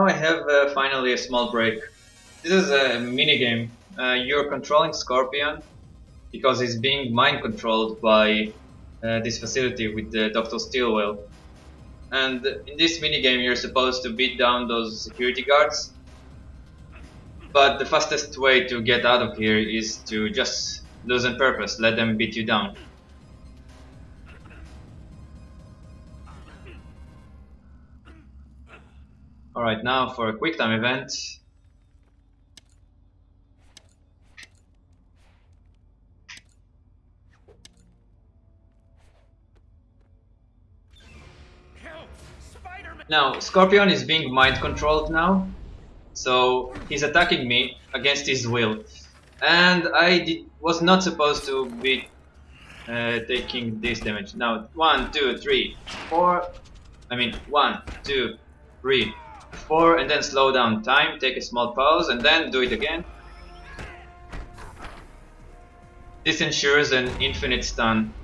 I have finally a small break. This is a mini game. You're controlling Scorpion because he's being mind controlled by this facility with Dr. Stillwell. And in this minigame you're supposed to beat down those security guards. But the fastest way to get out of here is to just lose on purpose, let them beat you down. Alright, now for a quick time event. Now, Scorpion is being mind controlled now, so he's attacking me against his will. And I was not supposed to be taking this damage. Now, 1, 2, 3, 4. I mean, 1, 2, 3, 4, and then slow down time, take a small pause, and then do it again. This ensures an infinite stun.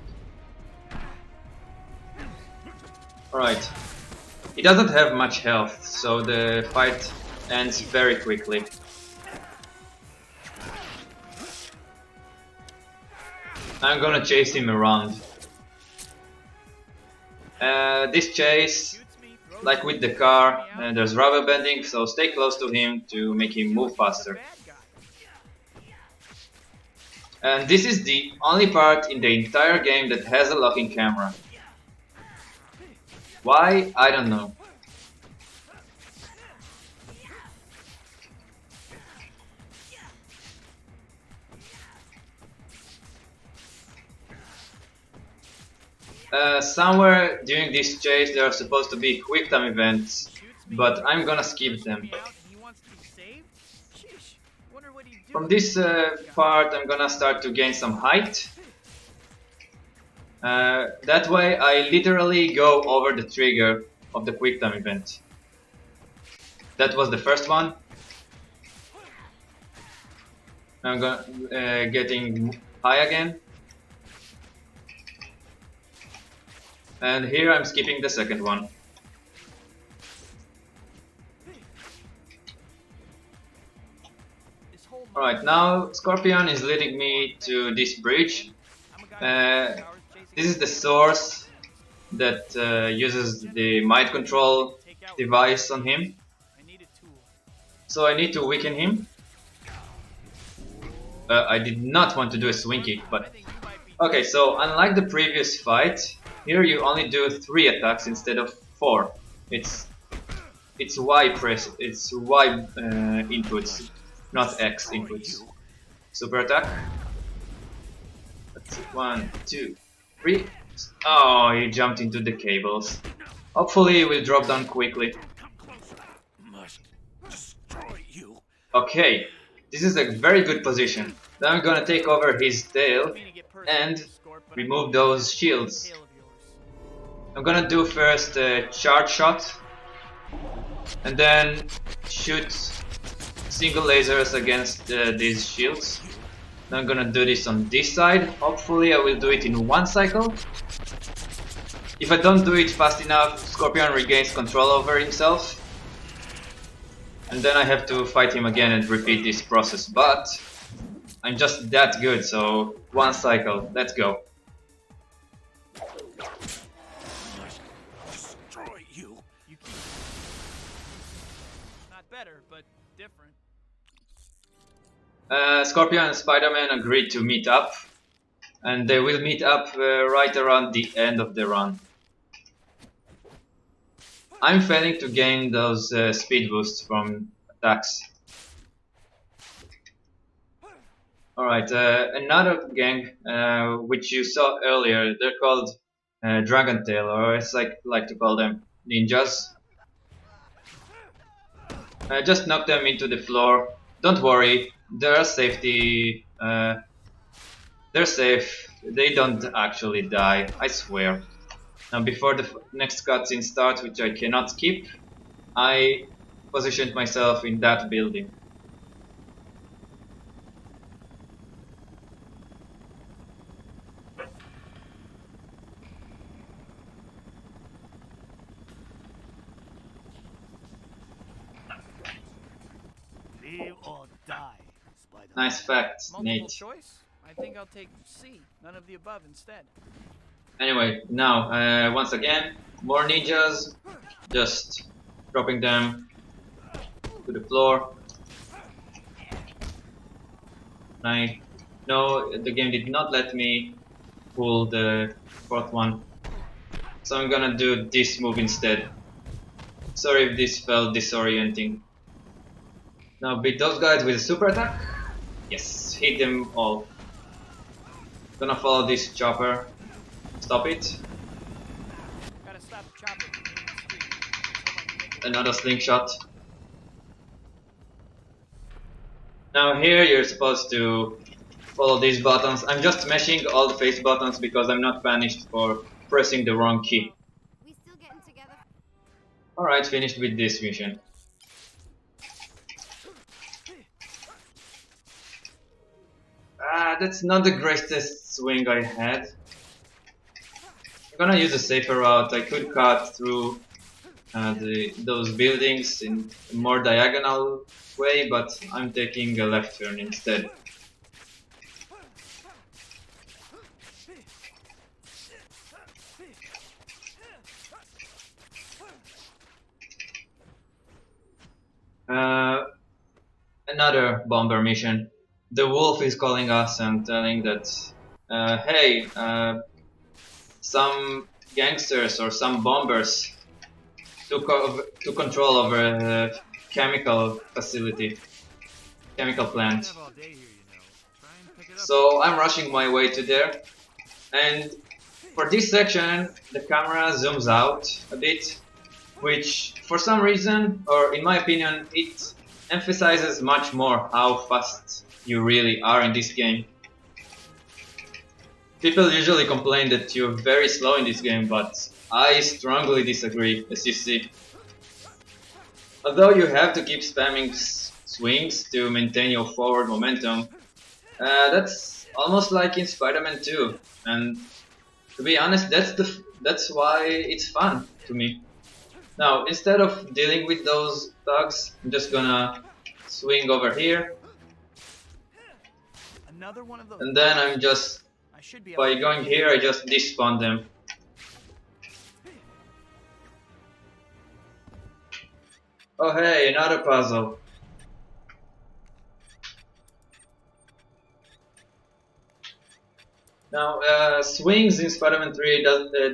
Alright. He doesn't have much health, so the fight ends very quickly. I'm gonna chase him around. This chase, like with the car, there's rubber banding, so stay close to him to make him move faster. And this is the only part in the entire game that has a locking camera. Why? I don't know. Somewhere during this chase there are supposed to be quick time events, but I'm gonna skip them. From this part I'm gonna start to gain some height. That way I literally go over the trigger of the quick time event. That was the first one. I'm getting high again. And here I'm skipping the second one. Alright, now Scorpion is leading me to this bridge. This is the source that uses the mind control device on him. So I need to weaken him. I did not want to do a swing kick, but... Okay, so unlike the previous fight, here you only do 3 attacks instead of 4. It's Y press, it's Y inputs, not X inputs. Super attack. That's it. 1, 2, 3. Oh, he jumped into the cables. Hopefully he will drop down quickly. Okay, This is a very good position. Then I'm gonna take over his tail and remove those shields. I'm gonna do first a charge shot and then shoot single lasers against these shields. Then I'm gonna do this on this side. Hopefully I will do it in one cycle. If I don't do it fast enough, Scorpion regains control over himself. And then I have to fight him again and repeat this process. But I'm just that good, so one cycle. Let's go.
Destroy you.
You keep not better, but different.
Scorpion and Spider-Man agreed to meet up. And they will meet up right around the end of the run. I'm failing to gain those speed boosts from attacks. Alright, another gang which you saw earlier, they're called Dragon Tail, or as I like to call them, ninjas. Just knock them into the floor. Don't worry, they're safety. They're safe. They don't actually die, I swear. Now before the next cutscene starts, which I cannot skip, I positioned myself in that building.
Live or die, Spider-Man.
Nice fact,
Multiple
Nate.
choice? I think I'll take C. None of the above instead.
Anyway, now, once again, more ninjas, just dropping them to the floor. No, the game did not let me pull the fourth one, so I'm gonna do this move instead. Sorry if this felt disorienting. Now beat those guys with a super attack. Yes, hit them all. Gonna follow this chopper. Stop it.
Gotta stop the chopper from hitting the street. Hope I can make it.
Another slingshot. Now here you're supposed to follow these buttons. I'm just mashing all the face buttons because I'm not punished for pressing the wrong key.
We still getting together?
Alright, finished with this mission. That's not the greatest swing I had. I'm gonna use a safer route. I could cut through those buildings in a more diagonal way, but I'm taking a left turn instead. Another bomber mission. The wolf is calling us and telling that, hey, some gangsters or some bombers took control over a chemical facility, chemical plant.
Have all day here, you know. Try and pick it up.
So I'm rushing my way to there, and for this section the camera zooms out a bit, which for some reason, or in my opinion, it emphasizes much more how fast you really are in this game. People usually complain that you're very slow in this game, but I strongly disagree, as you see. Although you have to keep spamming swings to maintain your forward momentum, that's almost like in Spider-Man 2, and to be honest, that's why it's fun to me. Now, instead of dealing with those thugs, I'm just gonna swing over here,
Another one of those.
and then I'm just,
I should be able
by
to
going here, I just despawn them. Oh hey, another puzzle. Now, swings in Spider-Man 3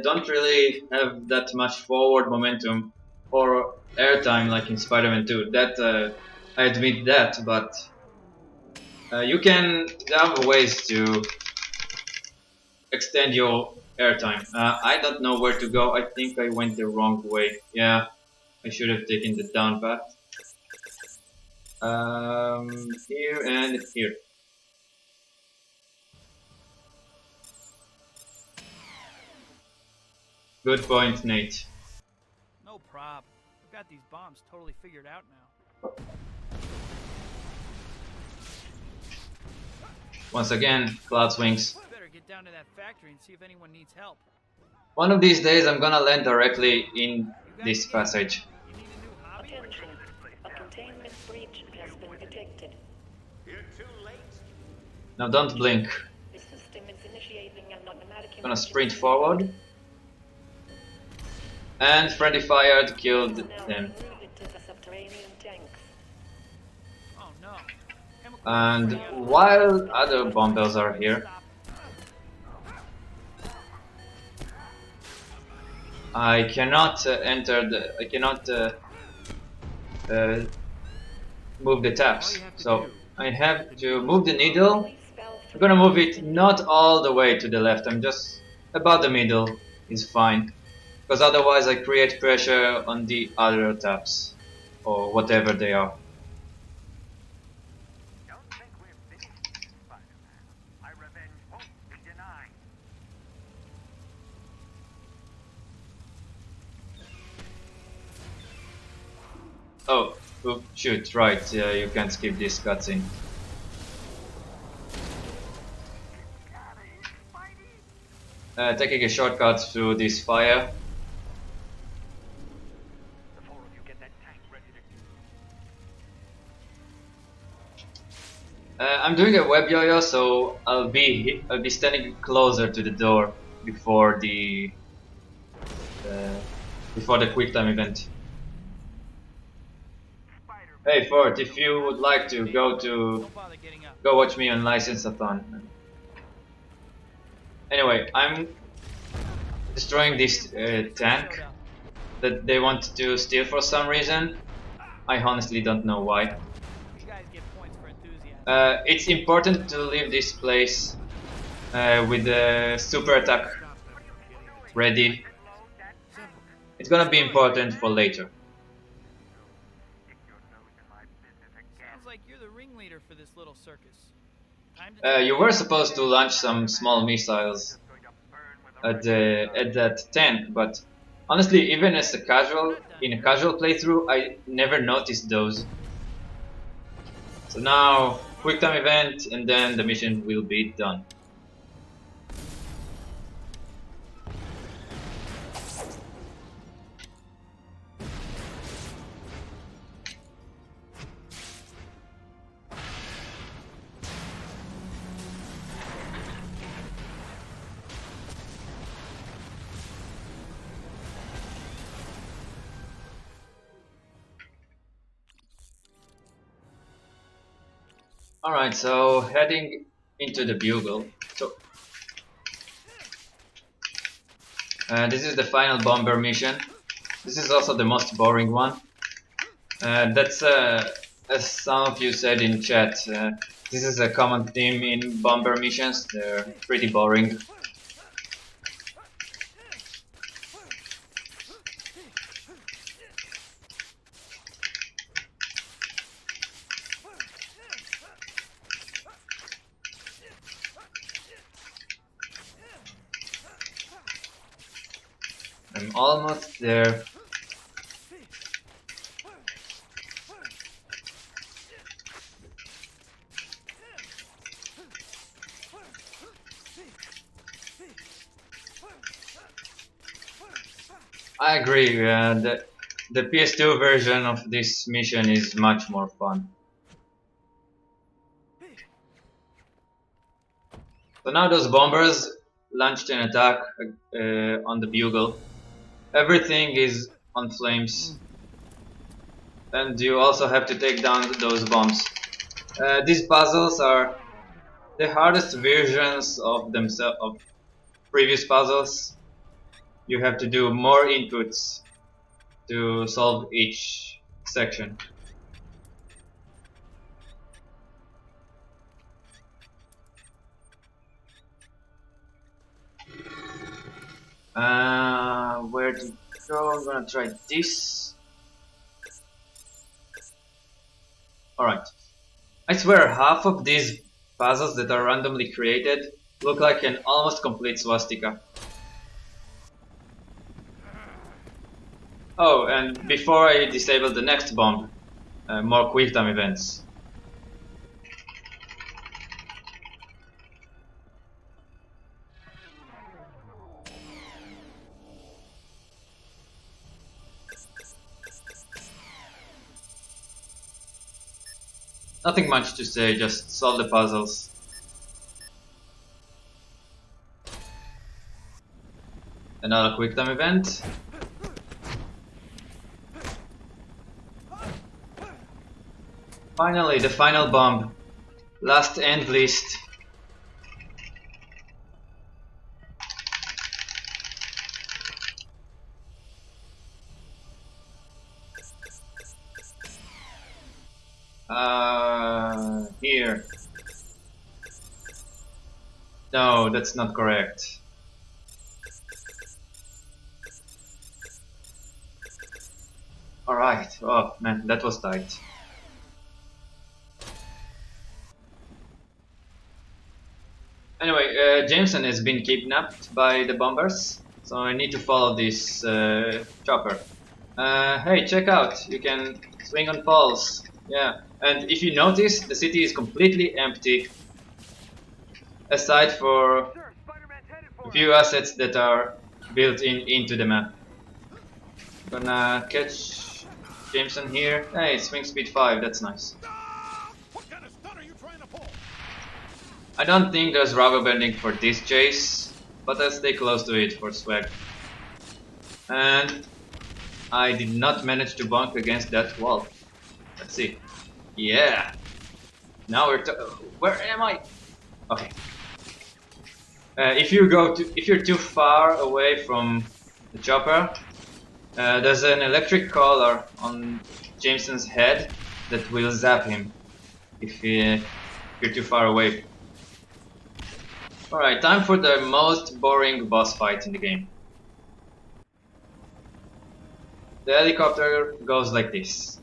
don't really have that much forward momentum or airtime like in Spider-Man 2. That I admit that, but there are ways to extend your airtime. I don't know where to go. I think I went the wrong way. Yeah, I should have taken the down path. Here and here. Good point, Nate.
No prob. I've got these bombs totally figured out now.
Once again, Cloud's wings.
Better get down to that factory and see if anyone needs help.
One of these days I'm gonna land directly in
You guys
this
again?
passage.
You need a new hobby?
Attention. A containment breach has been detected.
Now don't blink.
The system is initiating an automatic
Gonna sprint forward. And friendly fire killed them.
routed to the subterranean tanks.
Oh no. Chemical
And
spraying out.
while other bomb bells are here,
Stop.
I cannot enter the. I cannot move the taps. So I have to move the needle. I'm gonna move it not all the way to the left. I'm just about the middle is fine, because otherwise I create pressure on the other taps or whatever they are.
Don't think we're finished, Spider-Man. My revenge won't be denied.
Oh, shoot! Right, you can't skip this cutscene. Taking a shortcut through this fire.
The four of you get that tank ready to
I'm doing a web yo-yo, so I'll be standing closer to the door before the quick time event. Hey Fort, if you would like to
Don't bother getting up.
go watch me on License-a-thon. Anyway, I'm destroying this tank
Showed up.
that they want to steal for some reason. I honestly don't know why.
You guys get points for enthusiasm.
It's important to leave this place with the super attack ready. It's gonna be important for later.
stick your nose in my business again.
Sounds like you're the ringleader for this little circus. Time to
You were supposed to launch some small missiles
Going to burn with a
at that tank, but honestly, even as a casual in a casual playthrough, I never noticed those. So now, quick time event, and then the mission will be done. Alright, so heading into the bugle. So this is the final bomber mission. This is also the most boring one. That's as some of you said in chat. This is a common theme in bomber missions. They're pretty boring. I'm almost there. I agree. The PS2 version of this mission is much more fun. So now those bombers launched an attack on the bugle. Everything is on flames, and you also have to take down those bombs. These puzzles are the hardest versions of themselves of previous puzzles. You have to do more inputs to solve each section. Where to go? I'm gonna try this. Alright. I swear half of these puzzles that are randomly created look like an almost complete swastika. Oh, and before I disable the next bomb, more quick time events. Nothing much to say, just solve the puzzles. Another quick time event. Finally, the final bomb. Last and least. Here. No, that's not correct. Alright, oh man, that was tight. Anyway, Jameson has been kidnapped by the bombers, so I need to follow this chopper. Hey, check out, you can swing on poles. Yeah, and if you notice, the city is completely empty, aside for
Sir, Spider-Man's headed
a
for
few assets that are built into the map. Gonna catch Jameson here. Hey, swing speed 5, that's nice.
What kind of stunt are you trying to pull?
I don't think there's rubber banding for this chase, but I'll stay close to it for swag. And I did not manage to bump against that wall. Let's see. Yeah. Now we're where am I? Okay. If you're too far away from the chopper, there's an electric collar on Jameson's head that will zap him if you're too far away. Alright, time for the most boring boss fight in the game. The helicopter goes like this.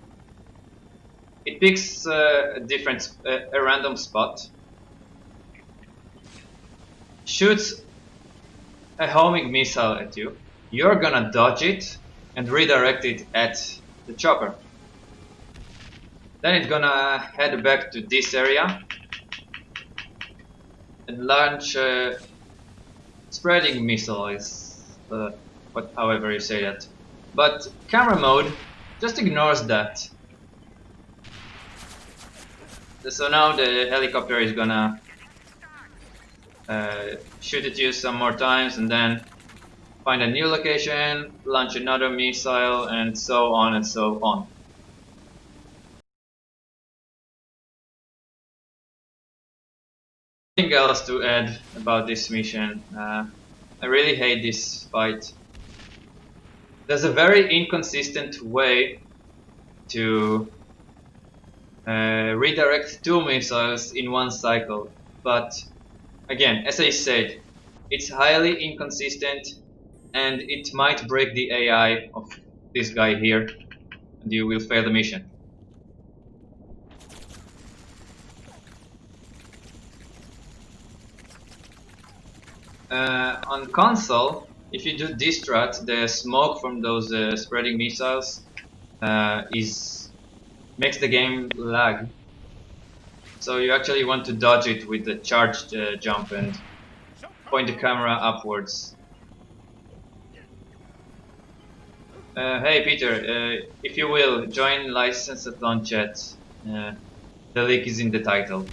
It picks a random spot, shoots a homing missile at you. You're gonna dodge it and redirect it at the chopper. Then it's gonna head back to this area and launch a spreading missile, however you say that. But camera mode just ignores that. So now the helicopter is gonna shoot at you some more times and then find a new location, launch another missile, and so on and so on. Nothing else to add about this mission. I really hate this fight. There's a very inconsistent way to redirect two missiles in one cycle, but again, as I said, it's highly inconsistent and it might break the AI of this guy here and you will fail the mission. On console, if you do distrat, the smoke from those spreading missiles makes the game lag. So you actually want to dodge it with the charged jump and point the camera upwards. Hey Peter, if you will, join License Athlon chat. The link is in the title.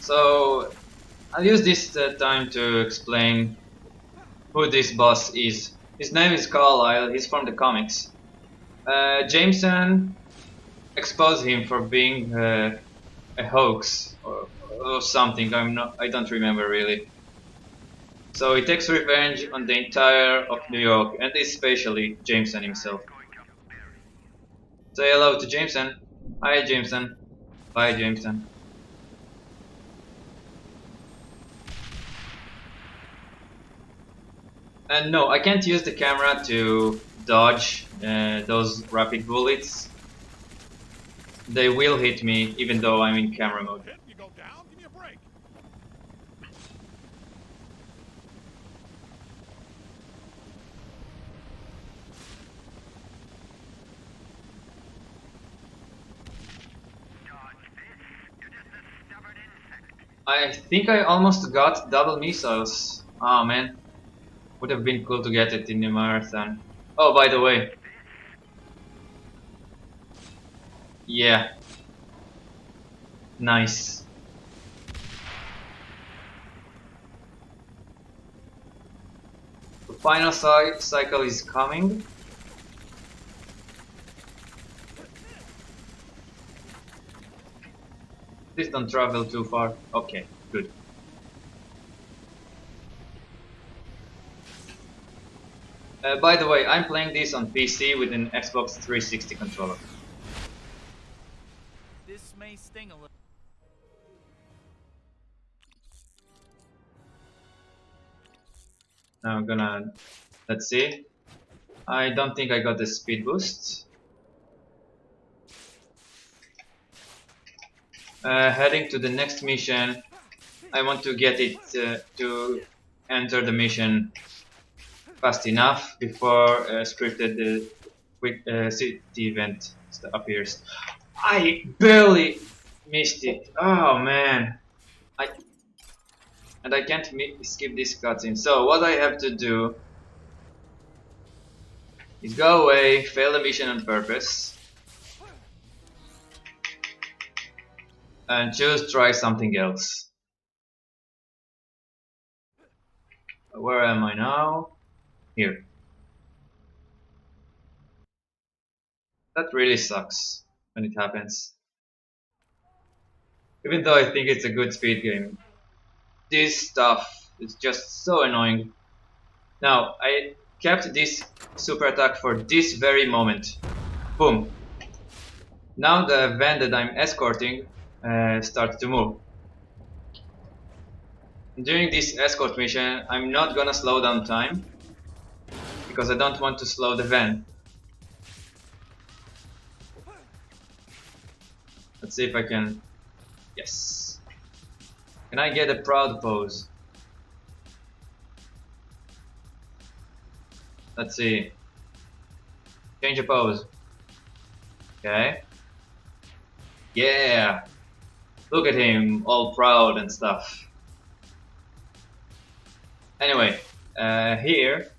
So I'll use this time to explain who this boss is. His name is Carlisle, he's from the comics. Jameson exposed him for being a hoax or something, I don't remember really. So he takes revenge on the entire of New York and especially Jameson himself. Say hello to Jameson. Hi Jameson. Bye Jameson. And no, I can't use the camera to dodge those rapid bullets. They will hit me even though I'm in camera mode.
Hit, you go down, give me a break.
I think I almost got double missiles. Oh man, would have been cool to get it in the marathon. Oh, by the way, yeah, nice. The final cycle is coming. Please don't travel too far. Okay, good. By the way, I'm playing this on PC with an Xbox 360 controller.
This may sting a little.
Now I'm gonna, let's see. I don't think I got the speed boost. Heading to the next mission. I want to get it to enter the mission fast enough before scripted quick city event appears. I barely missed it. Oh man, I and I can't skip this cutscene. So what I have to do is go away, fail the mission on purpose, and choose try something else. Where am I now? Here. That really sucks when it happens. Even though I think it's a good speed game, this stuff is just so annoying. Now, I kept this super attack for this very moment. Boom. Now the van that I'm escorting starts to move. During this escort mission, I'm not gonna slow down time because I don't want to slow the van. Let's see if I can. Yes. Can I get a proud pose? Let's see. Change a pose. Okay. Yeah. Look at him, all proud and stuff. Anyway, here.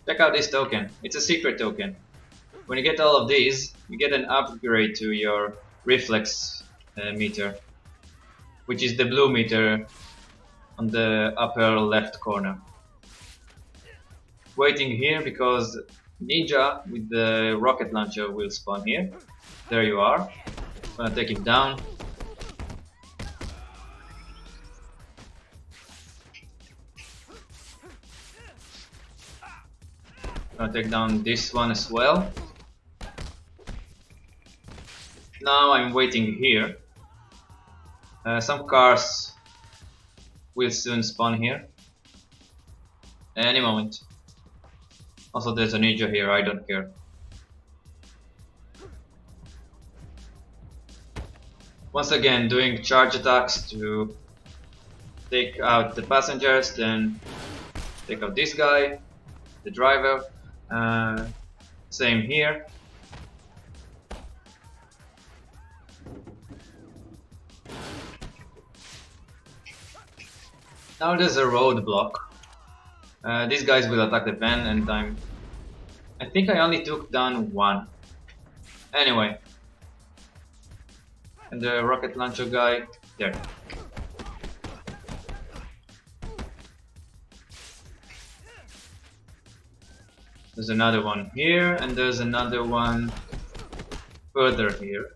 Check out this token. It's a secret token. When you get all of these, you get an upgrade to your reflex meter, which is the blue meter on the upper left corner. Waiting here because Ninja with the rocket launcher will spawn here. There you are. Gonna take him down. Gonna take down this one as well. Now I'm waiting here. Some cars will soon spawn here. Any moment. Also there's a ninja here, I don't care. Once again doing charge attacks to take out the passengers, then take out this guy, the driver. Same here. Now there's a roadblock. These guys will attack the van and I think I only took down one. Anyway. And the rocket launcher guy, there. There's another one here and there's another one further here.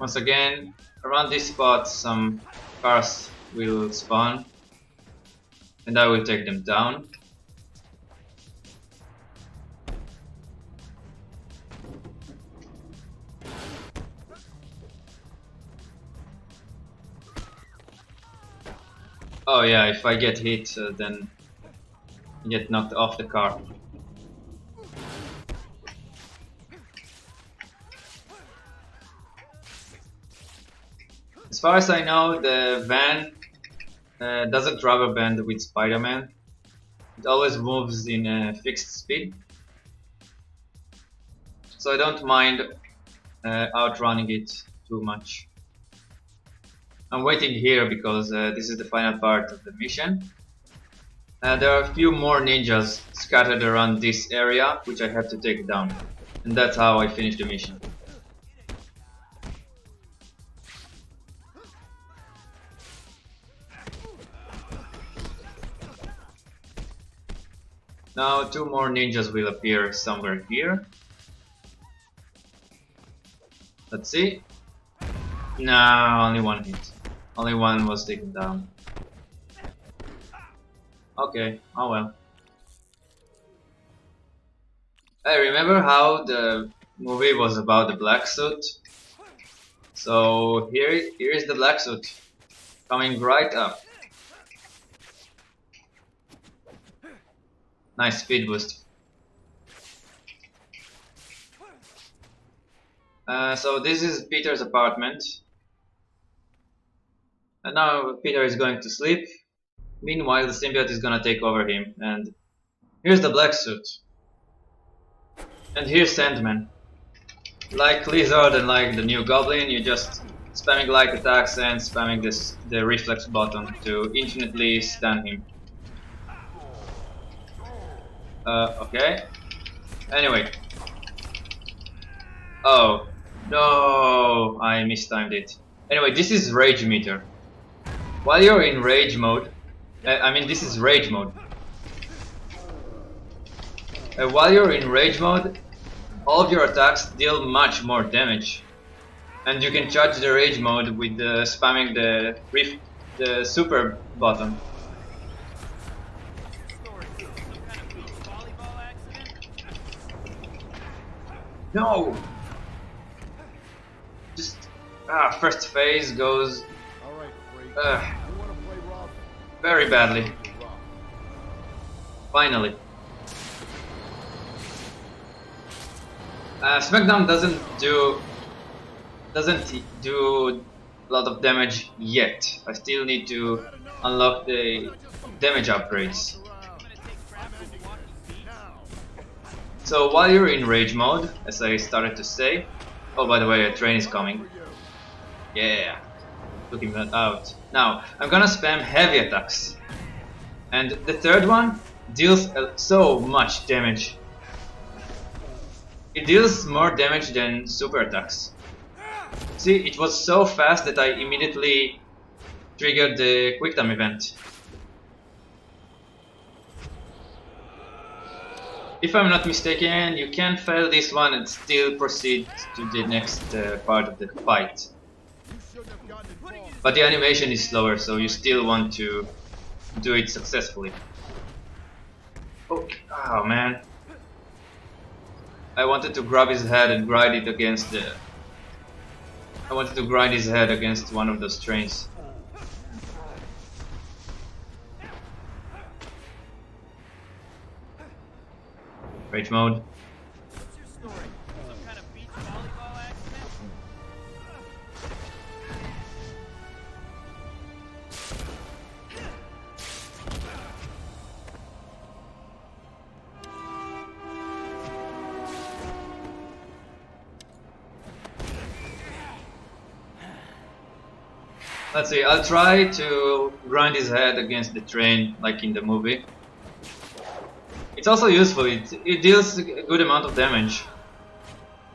Once again, around this spot some cars will spawn and I will take them down. Oh yeah, if I get hit, then I get knocked off the car. As far as I know, the van doesn't rubber band with Spider-Man. It always moves in a fixed speed, so I don't mind outrunning it too much. I'm waiting here because this is the final part of the mission. There are a few more ninjas scattered around this area, which I have to take down. And that's how I finish the mission. Now 2 more ninjas will appear somewhere here. Let's see. Nah, only one hit. Only one was taken down. Okay, oh well. I remember how the movie was about the black suit. So here is the black suit coming right up. Nice speed boost. So this is Peter's apartment. And now Peter is going to sleep. Meanwhile, the symbiote is gonna take over him. And here's the black suit. And here's Sandman. Like Lizard and like the new Goblin, you're just spamming light attacks and spamming the reflex button to infinitely stun him. Okay. Anyway. Oh. No, I mistimed it. Anyway, this is Rage Meter. While you're in Rage mode, this is Rage mode. While you're in Rage mode, all of your attacks deal much more damage. And you can charge the Rage mode with spamming the super button. No! Just first phase goes very badly. Finally. SmackDown doesn't do a lot of damage yet. I still need to unlock the damage upgrades. So while you're in rage mode, as I started to say, oh by the way, a train is coming. Yeah, looking that out. Now I'm gonna spam heavy attacks, and the third one deals so much damage. It deals more damage than super attacks. See, it was so fast that I immediately triggered the quick time event. If I'm not mistaken, you can fail this one and still proceed to the next part of the fight. But the animation is slower, so you still want to do it successfully. Okay. Oh man. I wanted to grab his head and grind it against the... I wanted to grind his head against one of those trains. Rage mode.
What's your story? Some kind of beach volleyball accident?
Let's see, I'll try to grind his head against the train like in the movie. It's also useful, it deals a good amount of damage.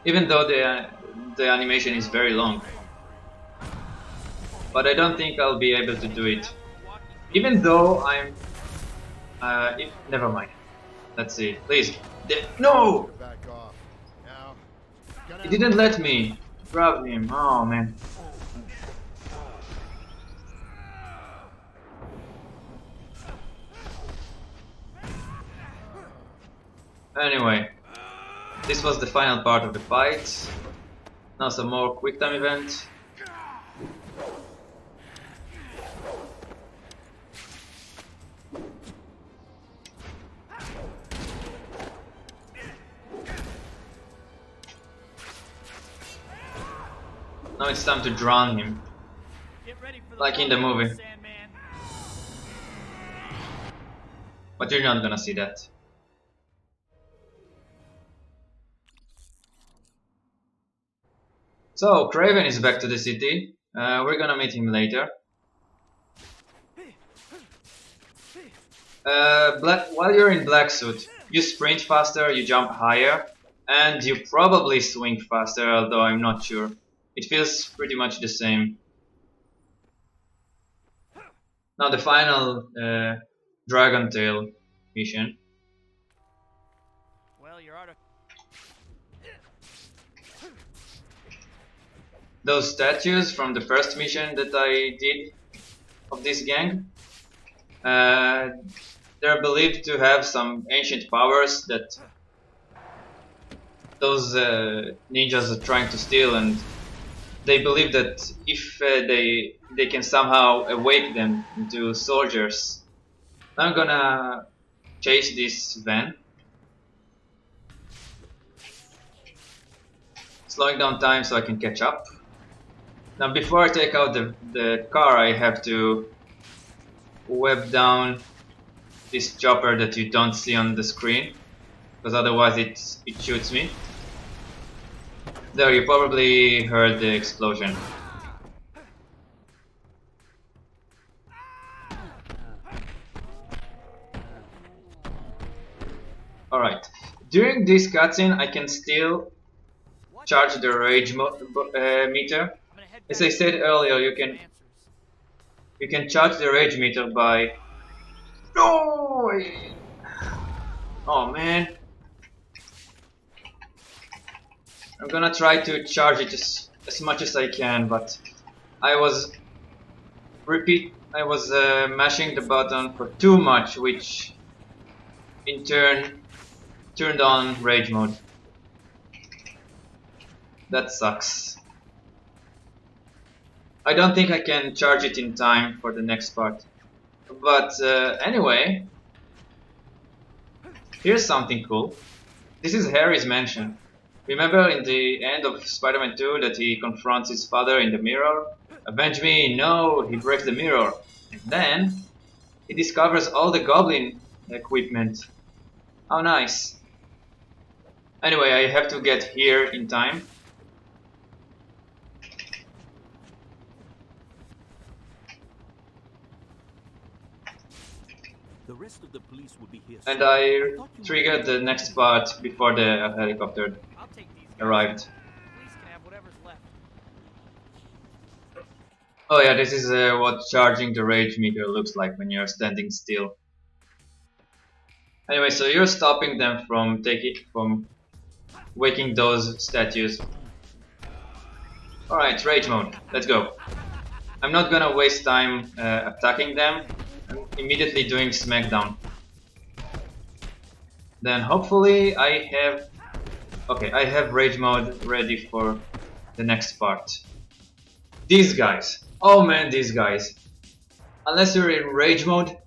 Even though the animation is very long. But I don't think I'll be able to do it. Even though I'm... never mind. Let's see, please. No! He didn't let me grab him, oh man. Anyway, this was the final part of the fight. Now some more quick time event. Now it's time to drown him,
Get ready for the
like in the
waterfall,
movie.
Sandman.
But you're not gonna see that. So, Craven is back to the city. We're gonna meet him later. While you're in black suit, you sprint faster, you jump higher, and you probably swing faster, although I'm not sure. It feels pretty much the same. Now the final Dragon Tail mission.
Well, you're out of.
Those statues from the first mission that I did of this gang, uh, they're believed to have some ancient powers that those ninjas are trying to steal, and they believe that if they can somehow awake them into soldiers. I'm gonna chase this van, slowing down time so I can catch up. Now before I take out the car, I have to web down this chopper that you don't see on the screen, because otherwise it shoots me. There, you probably heard the explosion. Alright, during this cutscene I can still charge the rage meter.
I'm gonna head
As
back
I said
to
earlier,
some answers.
you can charge the rage meter by... No! Oh man. I'm gonna try to charge it as much as I can, but I was mashing the button for too much, which in turn turned on rage mode. That sucks. I don't think I can charge it in time for the next part. But anyway, here's something cool. This is Harry's mansion. Remember in the end of Spider-Man 2 that he confronts his father in the mirror? Avenge me! No! He breaks the mirror. And then he discovers all the goblin equipment. How nice. Anyway, I have to get here in time.
The rest of the police will be here
And
soon.
I
thought you
triggered the next part before the helicopter
I'll take these guys.
arrived.
Police can have whatever's left.
Oh yeah, this is what charging the rage meter looks like when you're standing still. Anyway, so you're stopping them from waking those statues. Alright, rage mode, let's go. I'm not gonna waste time attacking them. I'm immediately doing smackdown. Then hopefully I have... Okay, I have rage mode ready for the next part. These guys. Oh man, these guys. Unless you're in rage mode,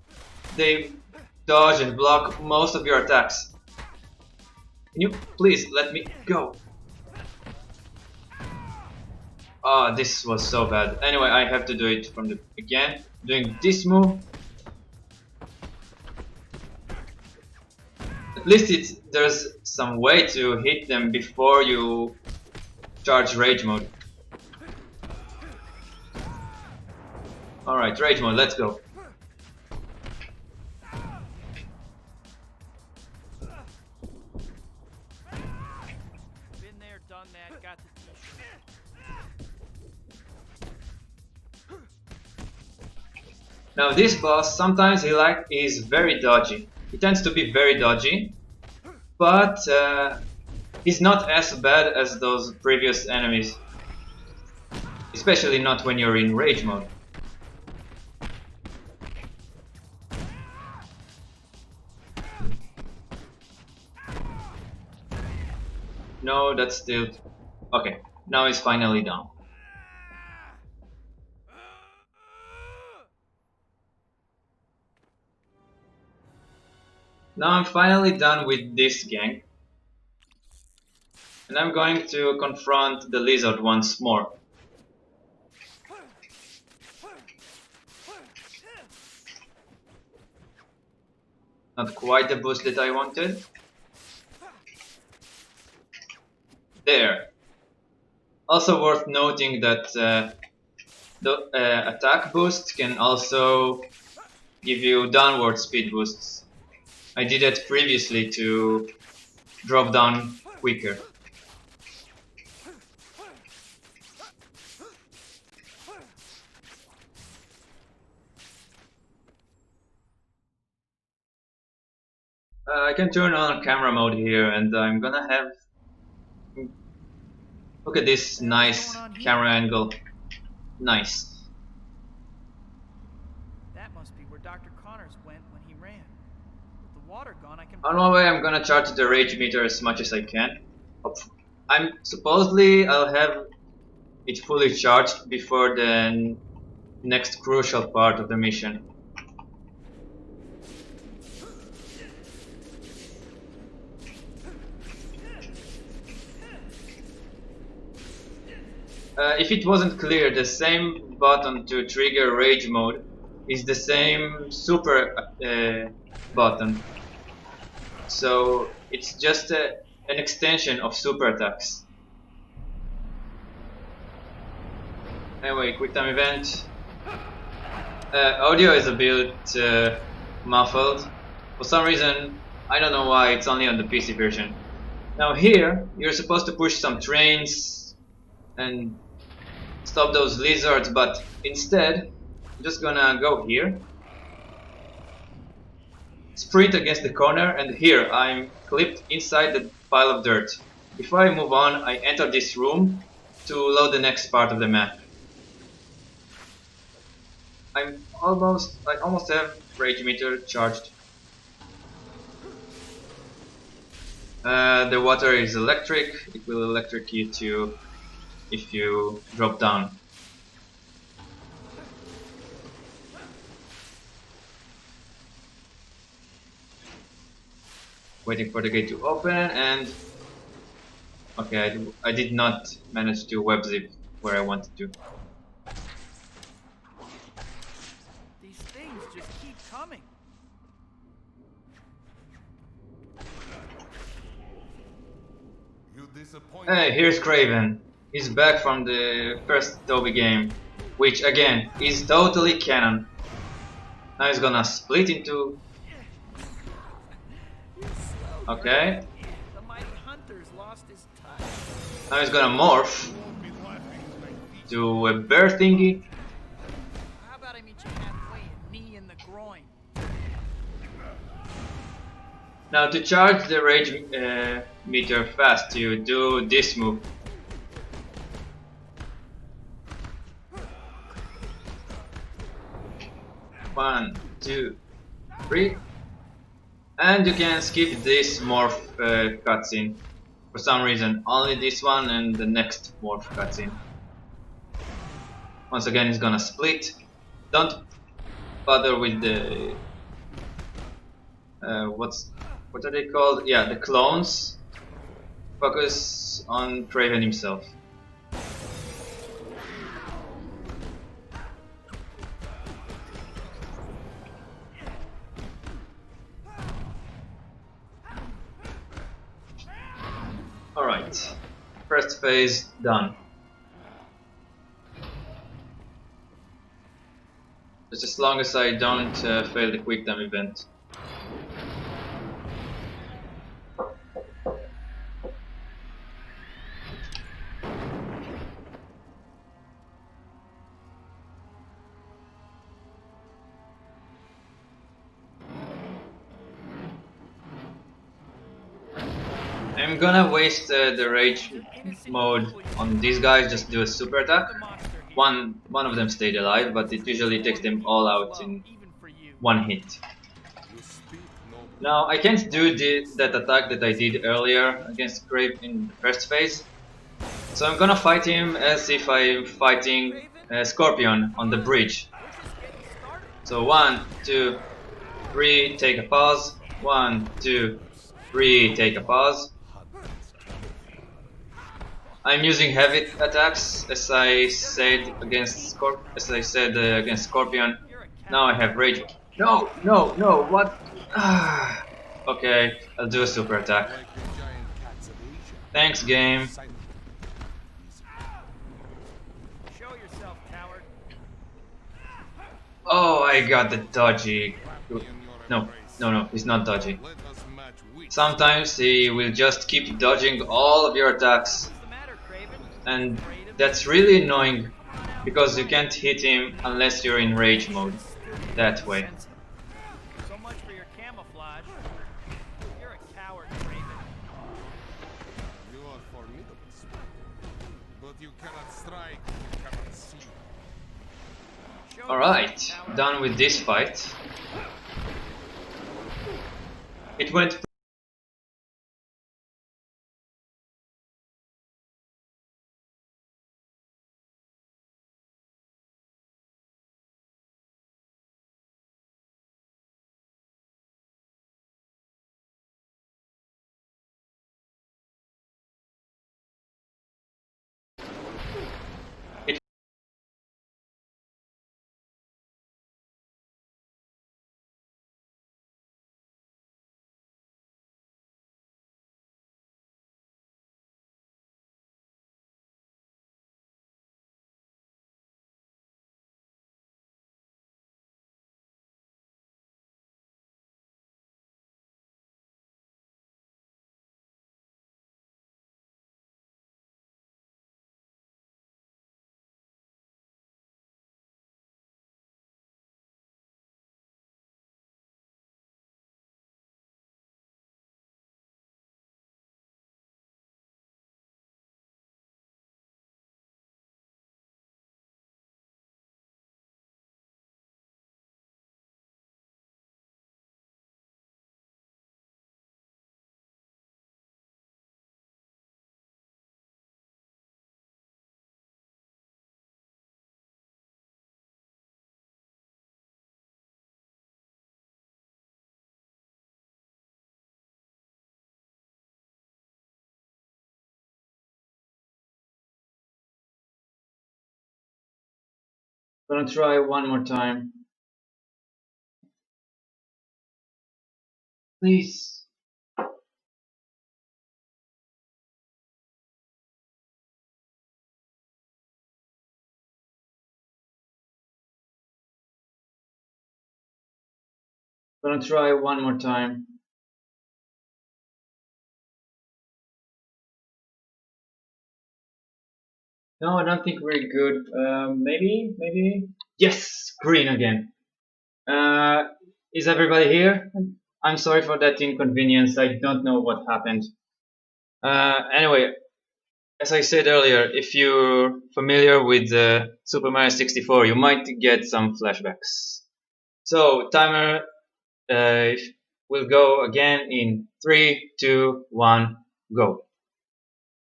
they dodge and block most of your attacks. Can you please let me go? Ah, this was so bad. Anyway, I have to do it from the again. Doing this move. At least there's some way to hit them before you charge rage mode. Alright, rage mode, let's go.
Been there, done that, got the t-shirt.
Now this boss, sometimes he's very dodgy. He tends to be very dodgy, but he's not as bad as those previous enemies. Especially not when you're in rage mode. No, that's still... Okay, now it's finally done. Now I'm finally done with this gang. And I'm going to confront the lizard once more. Not quite the boost that I wanted. There. Also worth noting that the attack boost can also give you downward speed boosts. I did it previously to drop down quicker. I can turn on camera mode here, and I'm gonna have... Look at this nice camera angle. Nice.
That must be where Dr. Connors went when he ran. With the water gone, I can...
On my way, I'm gonna charge the rage meter as much as I can. I'll have it fully charged before the next crucial part of the mission. If it wasn't clear, the same button to trigger rage mode is the same super button. So it's just an extension of super attacks. Anyway, quick time event. Audio is a bit muffled. For some reason, I don't know why, it's only on the PC version. Now here, you're supposed to push some trains and stop those lizards, but instead, I'm just gonna go here. Sprint against the corner, and here I'm clipped inside the pile of dirt. Before I move on, I enter this room to load the next part of the map. I almost have rage meter charged. The water is electric. It will electrocute you if you drop down. Waiting for the gate to open, and okay, I did not manage to web zip where I wanted to.
These things just keep coming.
You disappoint.
Hey, here's Craven. He's back from the first Toby game, which again is totally canon. Now he's gonna split into... Okay.
The mighty hunter's lost his touch.
Now he's gonna morph to a bear thingy.
How about I meet you halfway and knee in the groin?
Now to charge the rage meter fast, you do this move. One, two, three. And you can skip this morph cutscene. For some reason, only this one and the next morph cutscene. Once again, it's gonna split. Don't bother with the what are they called? Yeah, the clones. Focus on Craven himself. Alright, first phase done. Just as long as I don't fail the quick time event. I'm gonna waste the rage mode on these guys, just do a super attack. One of them stayed alive, but it usually takes them all out in one hit. Now I can't do that attack that I did earlier against Crave in the first phase, so I'm gonna fight him as if I'm fighting Scorpion on the bridge. So 1, 2, 3, take a pause. 1, 2, 3, take a pause. I'm using heavy attacks, as I said against Scorpion. Now I have rage No, no, no, what? Ah. Okay, I'll do a super attack.
Like the giant cats of Asia.
Thanks, game.
Silent.
Show yourself, coward.
Oh, I got the dodgy.
Wrap me in your
No,
embrace.
no, no, he's not dodgy.
Let us match wits.
Sometimes he will just keep dodging all of your attacks,
What's the matter, Craven?
and
Afraid of
that's
me?
really annoying
Come on out.
because you can't hit him unless you're in rage mode. That way.
Sense it. So much for your camouflage. You're a coward, Craven.
You are formidable, Spectre. But you cannot strike, you cannot see.
Show
Alright,
yourself, coward.
done with this fight. It went. It gonna try one more time. Please. Gonna try one more time. No, I don't think we're good. Maybe, maybe. Yes, green again. Uh, is everybody here? I'm sorry for that inconvenience. I don't know what happened. Anyway, as I said earlier, if you're familiar with Super Mario 64, you might get some flashbacks. So, timer will go again in 3, 2, 1, go.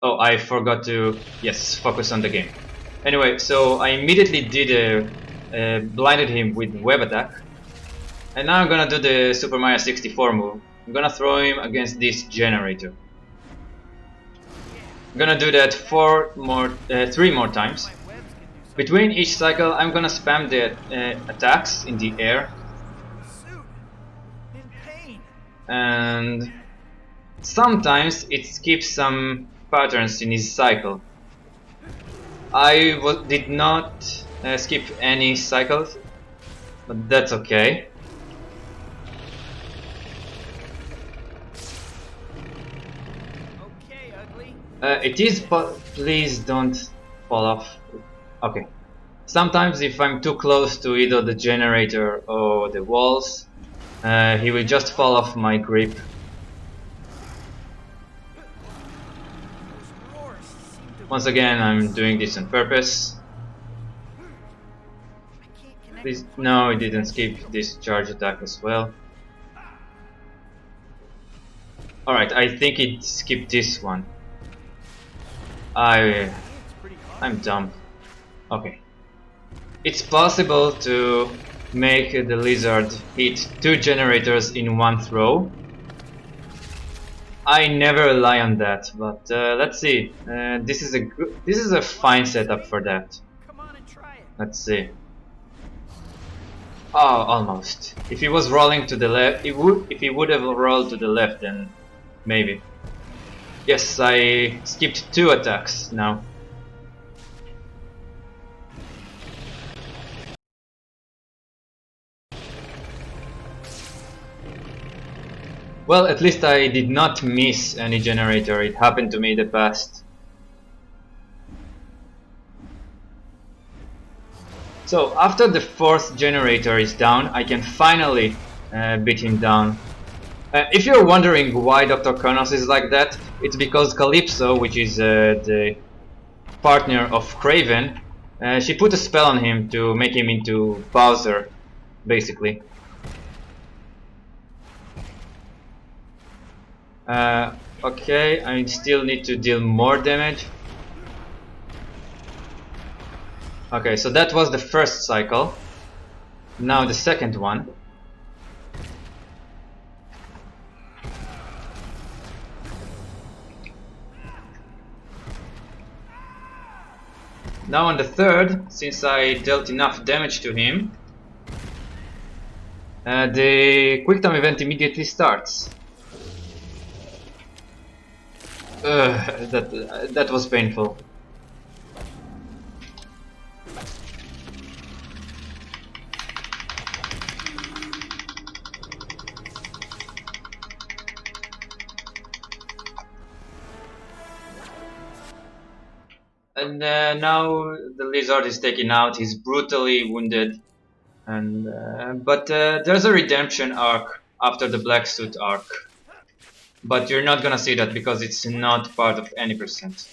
Oh, I forgot to, yes, focus on the game. Anyway, so I immediately did blinded him with web attack. And now I'm gonna do the Super Mario 64 move. I'm gonna throw him against this generator. I'm gonna do that 3 more times.
My webs can do something.
Between each cycle, I'm gonna spam the attacks in the air,
Suit. In pain.
and sometimes it skips some patterns in his cycle. Did not skip any cycles, but that's okay.
Okay, ugly.
It is, but please don't fall off. Okay. Sometimes if I'm too close to either the generator or the walls, he will just fall off my grip.
Those roars seem to
Once again, I'm doing this on purpose.
I can't connect
Please,
with
no, it didn't skip this charge attack as well. Alright, I think it skipped this one.
It's pretty hard.
I'm dumb. Okay. It's possible to make the lizard hit 2 generators in one throw. I never rely on that, but let's see. This is a fine setup for that.
Come on and try it.
Let's see. Oh, almost. If he was rolling to the left, if he would have rolled to the left, then maybe. Yes, I skipped 2 attacks now. Well, at least I did not miss any generator. It happened to me in the past. So after the 4th generator is down, I can finally beat him down. If you're wondering why Dr. Kronos is like that, it's because Calypso, which is the partner of Craven, she put a spell on him to make him into Bowser, basically. Okay, I still need to deal more damage. Okay, so that was the first cycle. Now the second one. Now on the third, since I dealt enough damage to him, the quick time event immediately starts. That was painful. And now the lizard is taken out. He's brutally wounded, and but there's a redemption arc after the black suit arc. But you're not gonna see that because it's not part of any percent.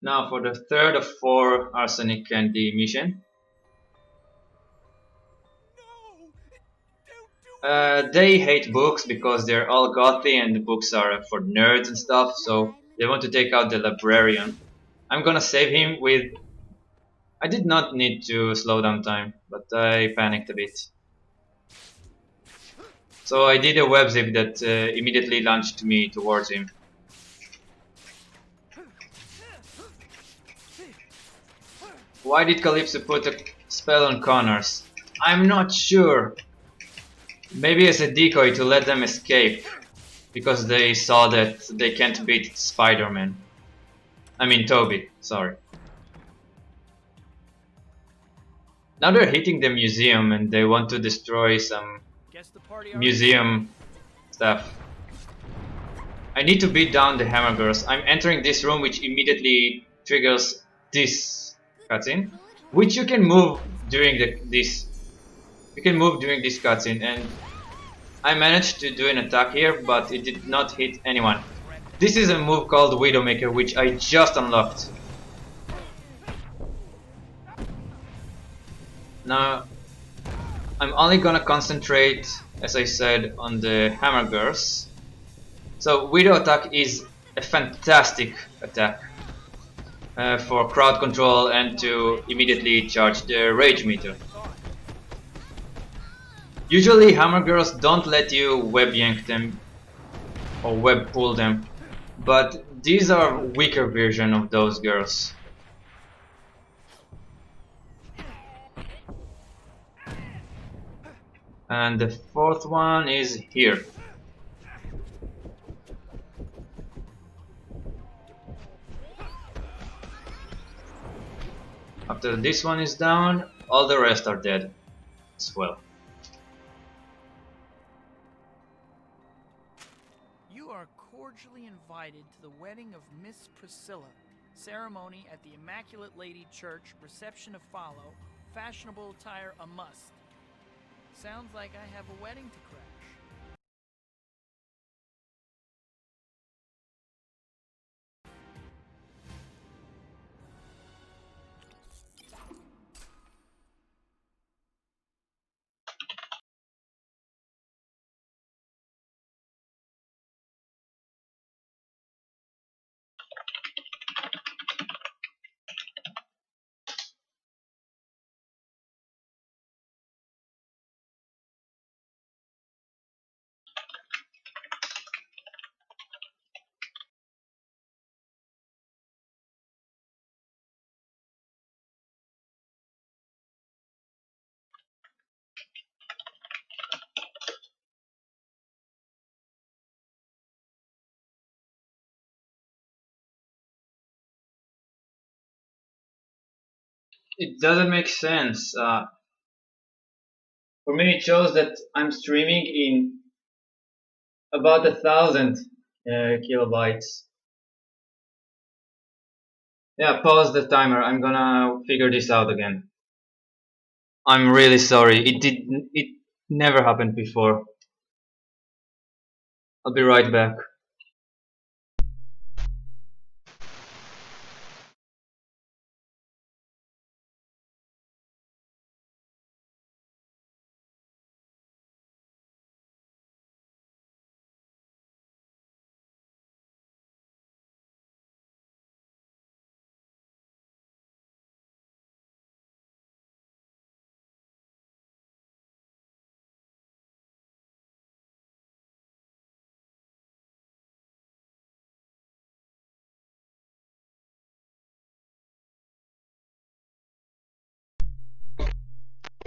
Now for the third of 4 arsenic candy mission. They hate books because they're all gothy and the books are for nerds and stuff, so they want to take out the librarian. I'm gonna save him with... I did not need to slow down time, but I panicked a bit. So I did a web zip that immediately launched me towards him. Why did Calypso put a spell on Connors? I'm not sure. Maybe as a decoy to let them escape, because they saw that they can't beat Spider-Man. I mean Toby, sorry. Now they're hitting the museum and they want to destroy some museum stuff. I need to beat down the Hammer Girls. I'm entering this room, which immediately triggers this cutscene, which you can move during this. You can move during this cutscene, and I managed to do an attack here, but it did not hit anyone. This is a move called Widowmaker, which I just unlocked. Now, I'm only gonna concentrate, as I said, on the Hammer Girls. So Widow attack is a fantastic attack for crowd control and to immediately charge the rage meter. Usually Hammer Girls don't let you web yank them or web pull them, but these are weaker version of those girls. And the fourth one is here. After this one is down, all the rest are dead as well.
You are cordially invited to the wedding of Miss Priscilla. Ceremony at the Immaculate Lady Church. Reception to follow. Fashionable attire a must. Sounds like I have a wedding to crash.
It doesn't make sense. For me, it shows that I'm streaming in about 1,000 kilobytes. Yeah, pause the timer. I'm gonna figure this out again. I'm really sorry. It never happened before. I'll be right back.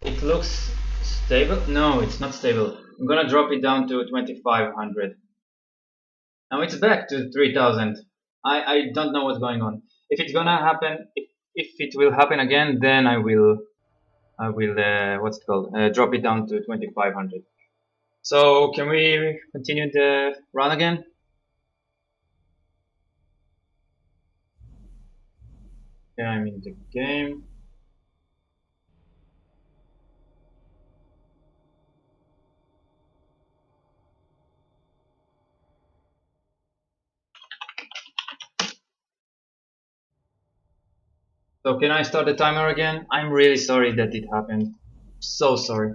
It looks stable. No, it's not stable. I'm gonna drop it down to 2500. Now it's back to 3000. I don't know what's going on. If it's gonna happen, if it will happen again, then I will what's it called? Drop it down to 2500. So can we continue the run again? Yeah, I'm in the game. So can I start the timer again? I'm really sorry that it happened. So sorry.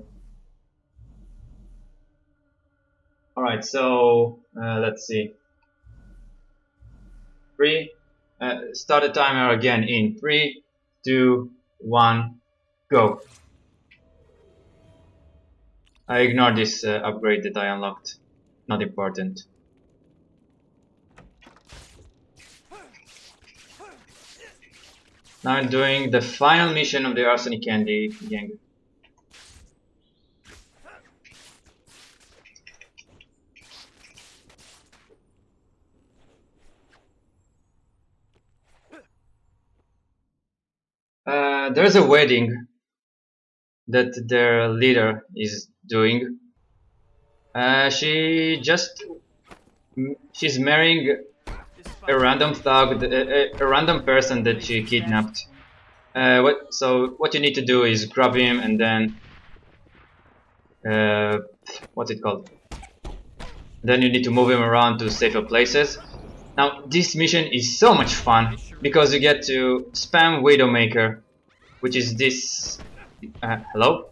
Alright, so let's see. Start the timer again in 3, 2, 1, go. I ignore this upgrade that I unlocked. Not important. Now I'm doing the final mission of the Arsenic Candy gang. There's a wedding that their leader is doing. She's marrying a random thug, a random person that she kidnapped. What you need to do is grab him and then uh, what's it called? Then you need to move him around to safer places. Now this mission is so much fun because you get to spam Widowmaker, which is this. Hello?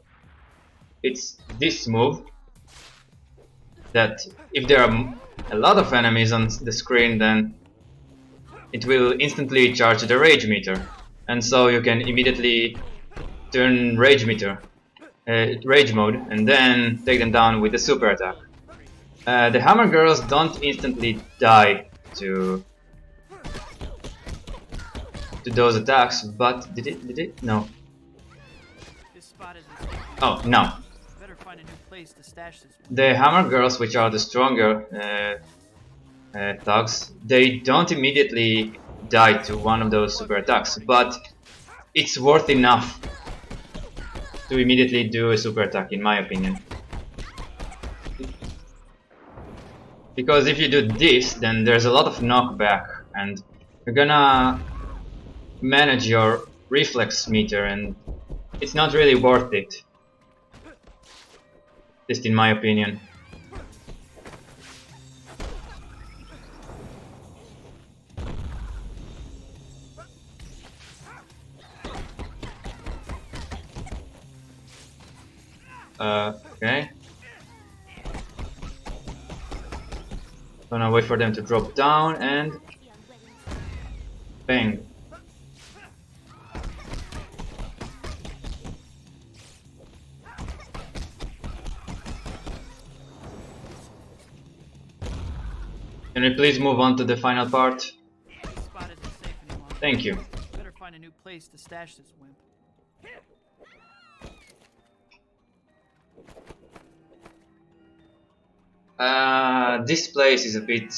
It's this move that if there are a lot of enemies on the screen, then it will instantly charge the rage meter, and so you can immediately turn rage mode, and then take them down with a super attack. The hammer girls don't instantly die to those attacks, but did it? No.
This spot isn't safe anymore.
Oh no.
Better find a new place to stash this one.
The hammer girls, which are the stronger thugs, they don't immediately die to one of those super attacks, but it's worth enough to immediately do a super attack, in my opinion. Because if you do this, then there's a lot of knockback, and you're gonna manage your reflex meter, and it's not really worth it. Just in my opinion. Okay. Gonna wait for them to drop down and bang. Can we please move on to the final part?
This spot isn't safe anymore.
Thank you.
Better find a new place to stash this wimp.
This place is a bit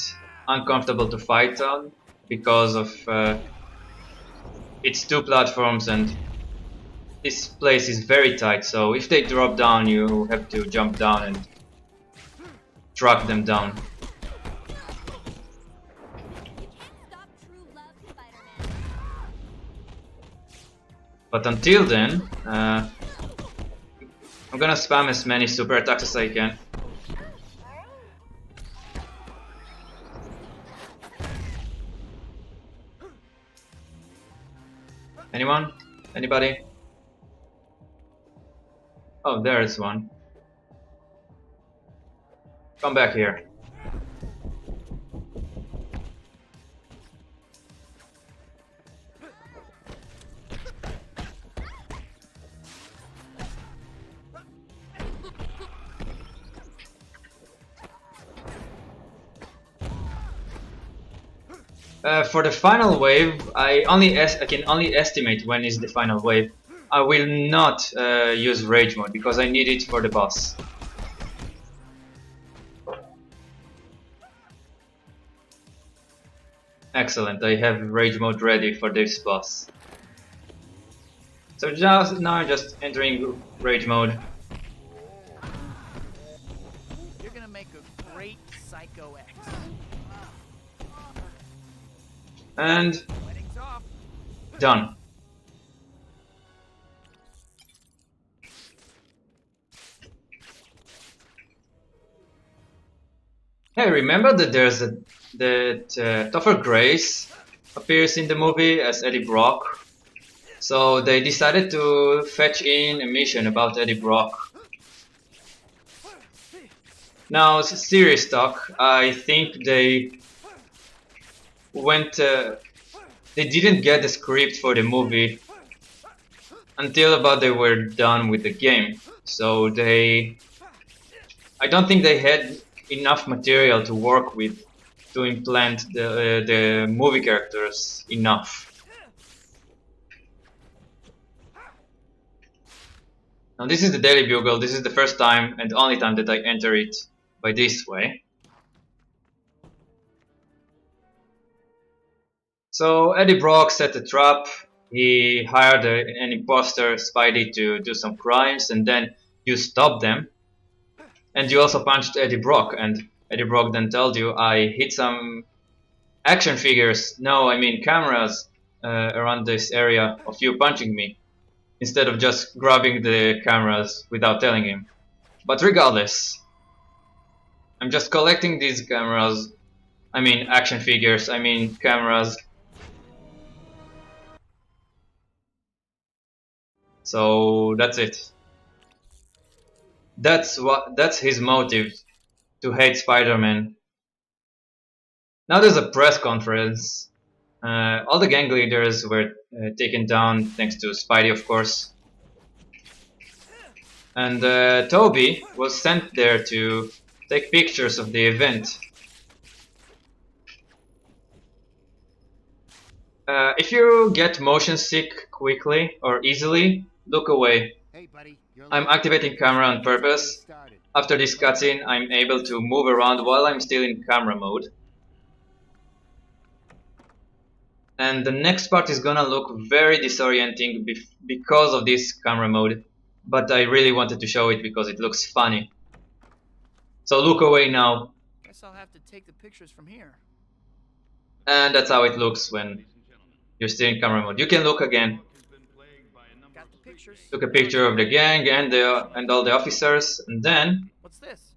uncomfortable to fight on because of its two platforms and this place is very tight, so if they drop down, you have to jump down and track them down.
You can't stop true love, Spider-Man.
But until then, I'm gonna spam as many super attacks as I can. Anyone? Anybody? Oh, there is one. Come back here. For the final wave, I can only estimate when is the final wave. I will not use rage mode because I need it for the boss. Excellent, I have rage mode ready for this boss. So just now I'm just entering rage mode.
You're gonna make a great Psycho X.
And
Wedding's off.
done. Hey, remember that Topher Grace appears in the movie as Eddie Brock? So they decided to fetch in a mission about Eddie Brock. Now, serious talk, I think they didn't get the script for the movie until about they were done with the game. So I don't think they had enough material to work with to implant the movie characters enough. Now this is the Daily Bugle. This is the first time and only time that I enter it by this way. So Eddie Brock set a trap. He hired an imposter, Spidey, to do some crimes, and then you stop them. And you also punched Eddie Brock, and Eddie Brock then told you, I hit some action figures, no, I mean cameras, around this area of you punching me, instead of just grabbing the cameras without telling him. But regardless, I'm just collecting these cameras, I mean action figures, I mean cameras. So that's it. That's his motive, to hate Spider-Man. Now there's a press conference. All the gang leaders were taken down thanks to Spidey, of course. And Toby was sent there to take pictures of the event. If you get motion sick quickly or easily, look away.
Hey, buddy.
I'm activating camera on purpose. After this cutscene, I'm able to move around while I'm still in camera mode. And the next part is gonna look very disorienting because of this camera mode, but I really wanted to show it because it looks funny. So look away now.
Guess I'll have to take the pictures from here.
And that's how it looks when you're still in camera mode. You can look again.
Got the pictures.
Took a picture of the gang and all the officers, and then
What's this?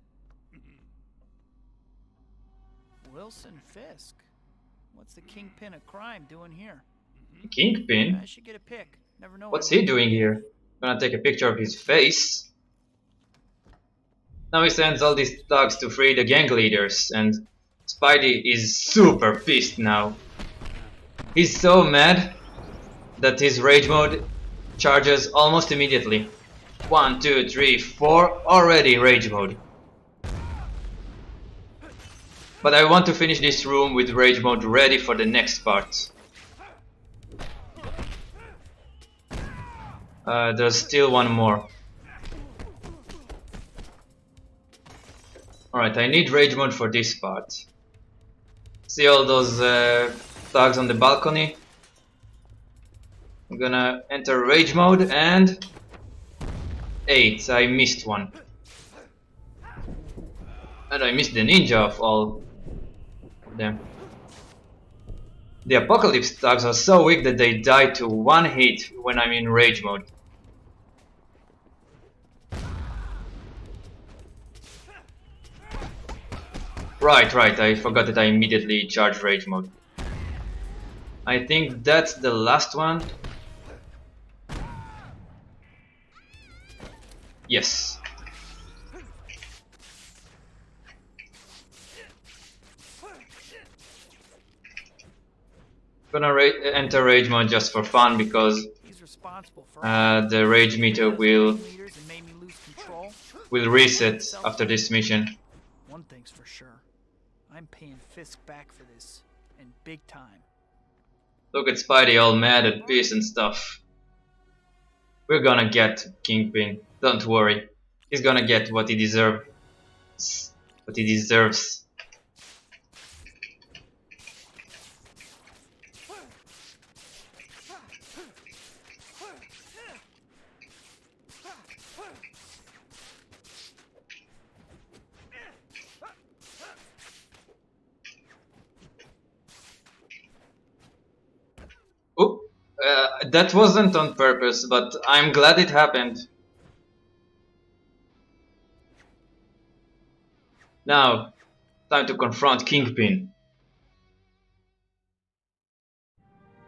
Wilson Fisk. What's the kingpin of crime doing here?
Kingpin.
I should get a pic. Never know.
What's he doing here? Gonna take a picture of his face. Now he sends all these thugs to free the gang leaders, and Spidey is super pissed now. He's so mad that his rage mode charges almost immediately. 1, 2, 3, 4, already rage mode. But I want to finish this room with rage mode ready for the next part. There's still one more. Alright, I need rage mode for this part. See all those thugs on the balcony? I'm gonna enter rage mode and 8. I missed one. And I missed the ninja of all of them. The apocalypse thugs are so weak that they die to one hit when I'm in rage mode. Right, I forgot that I immediately charge rage mode. I think that's the last one. Yes. Gonna enter rage mode just for fun because
He's responsible for
the rage meter will
meters and made me lose control.
reset after this mission.
One thing's for sure. I'm paying Fisk back for this, and big time.
Look at Spidey all mad at peace and stuff. We're gonna get Kingpin. Don't worry. He's gonna get what he deserves. What he deserves. Oop. That wasn't on purpose, but I'm glad it happened. Now, time to confront Kingpin.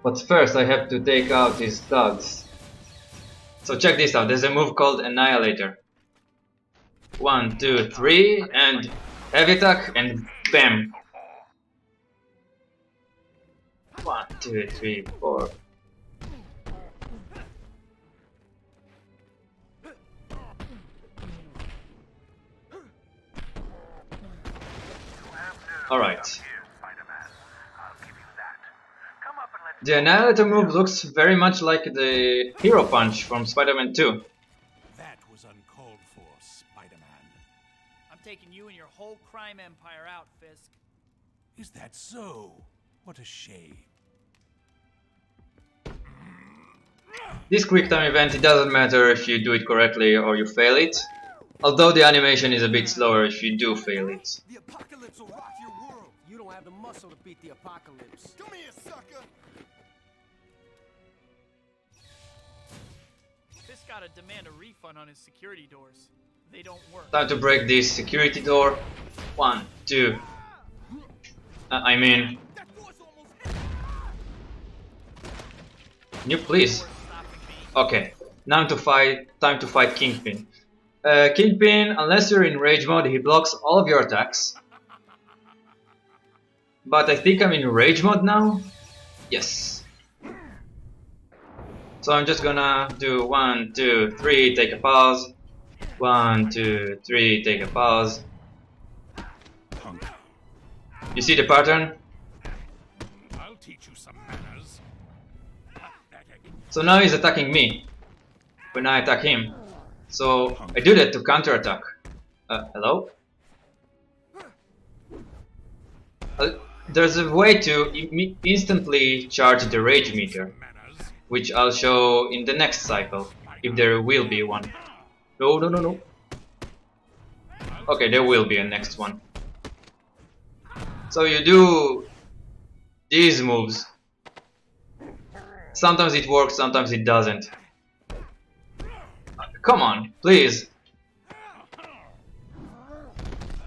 But first I have to take out his thugs. So check this out, there's a move called Annihilator. 1, 2, 3, and heavy attack, and bam! 1, 2, 3, 4. Alright. The Annihilator move looks very much like the Hero Punch from Spider-Man 2.
That was uncalled for, Spider-Man.
I'm taking you and your whole crime empire out, Fisk.
Is that so? What a shame.
This quick time event, it doesn't matter if you do it correctly or you fail it. Although the animation is a bit slower if you do fail it.
The apocalypse will rock your world. You don't have the muscle to beat the apocalypse. Come here, sucker.
Fisk gotta demand a refund on his security doors. They don't work.
Time to break this security door. 1, 2. I mean... Can you please? Okay, now time to fight Kingpin. Kingpin, unless you're in rage mode, he blocks all of your attacks. But I think I'm in rage mode now. Yes. So I'm just gonna do 1, 2, 3, take a pause. 1, 2, 3, take a pause. You see the pattern?
I'll teach you some manners.
So now he's attacking me when I attack him. So I do that to counterattack. Hello? There's a way to instantly charge the rage meter, which I'll show in the next cycle, if there will be one. No. Okay, there will be a next one. So you do these moves. Sometimes it works, sometimes it doesn't. Come on, please.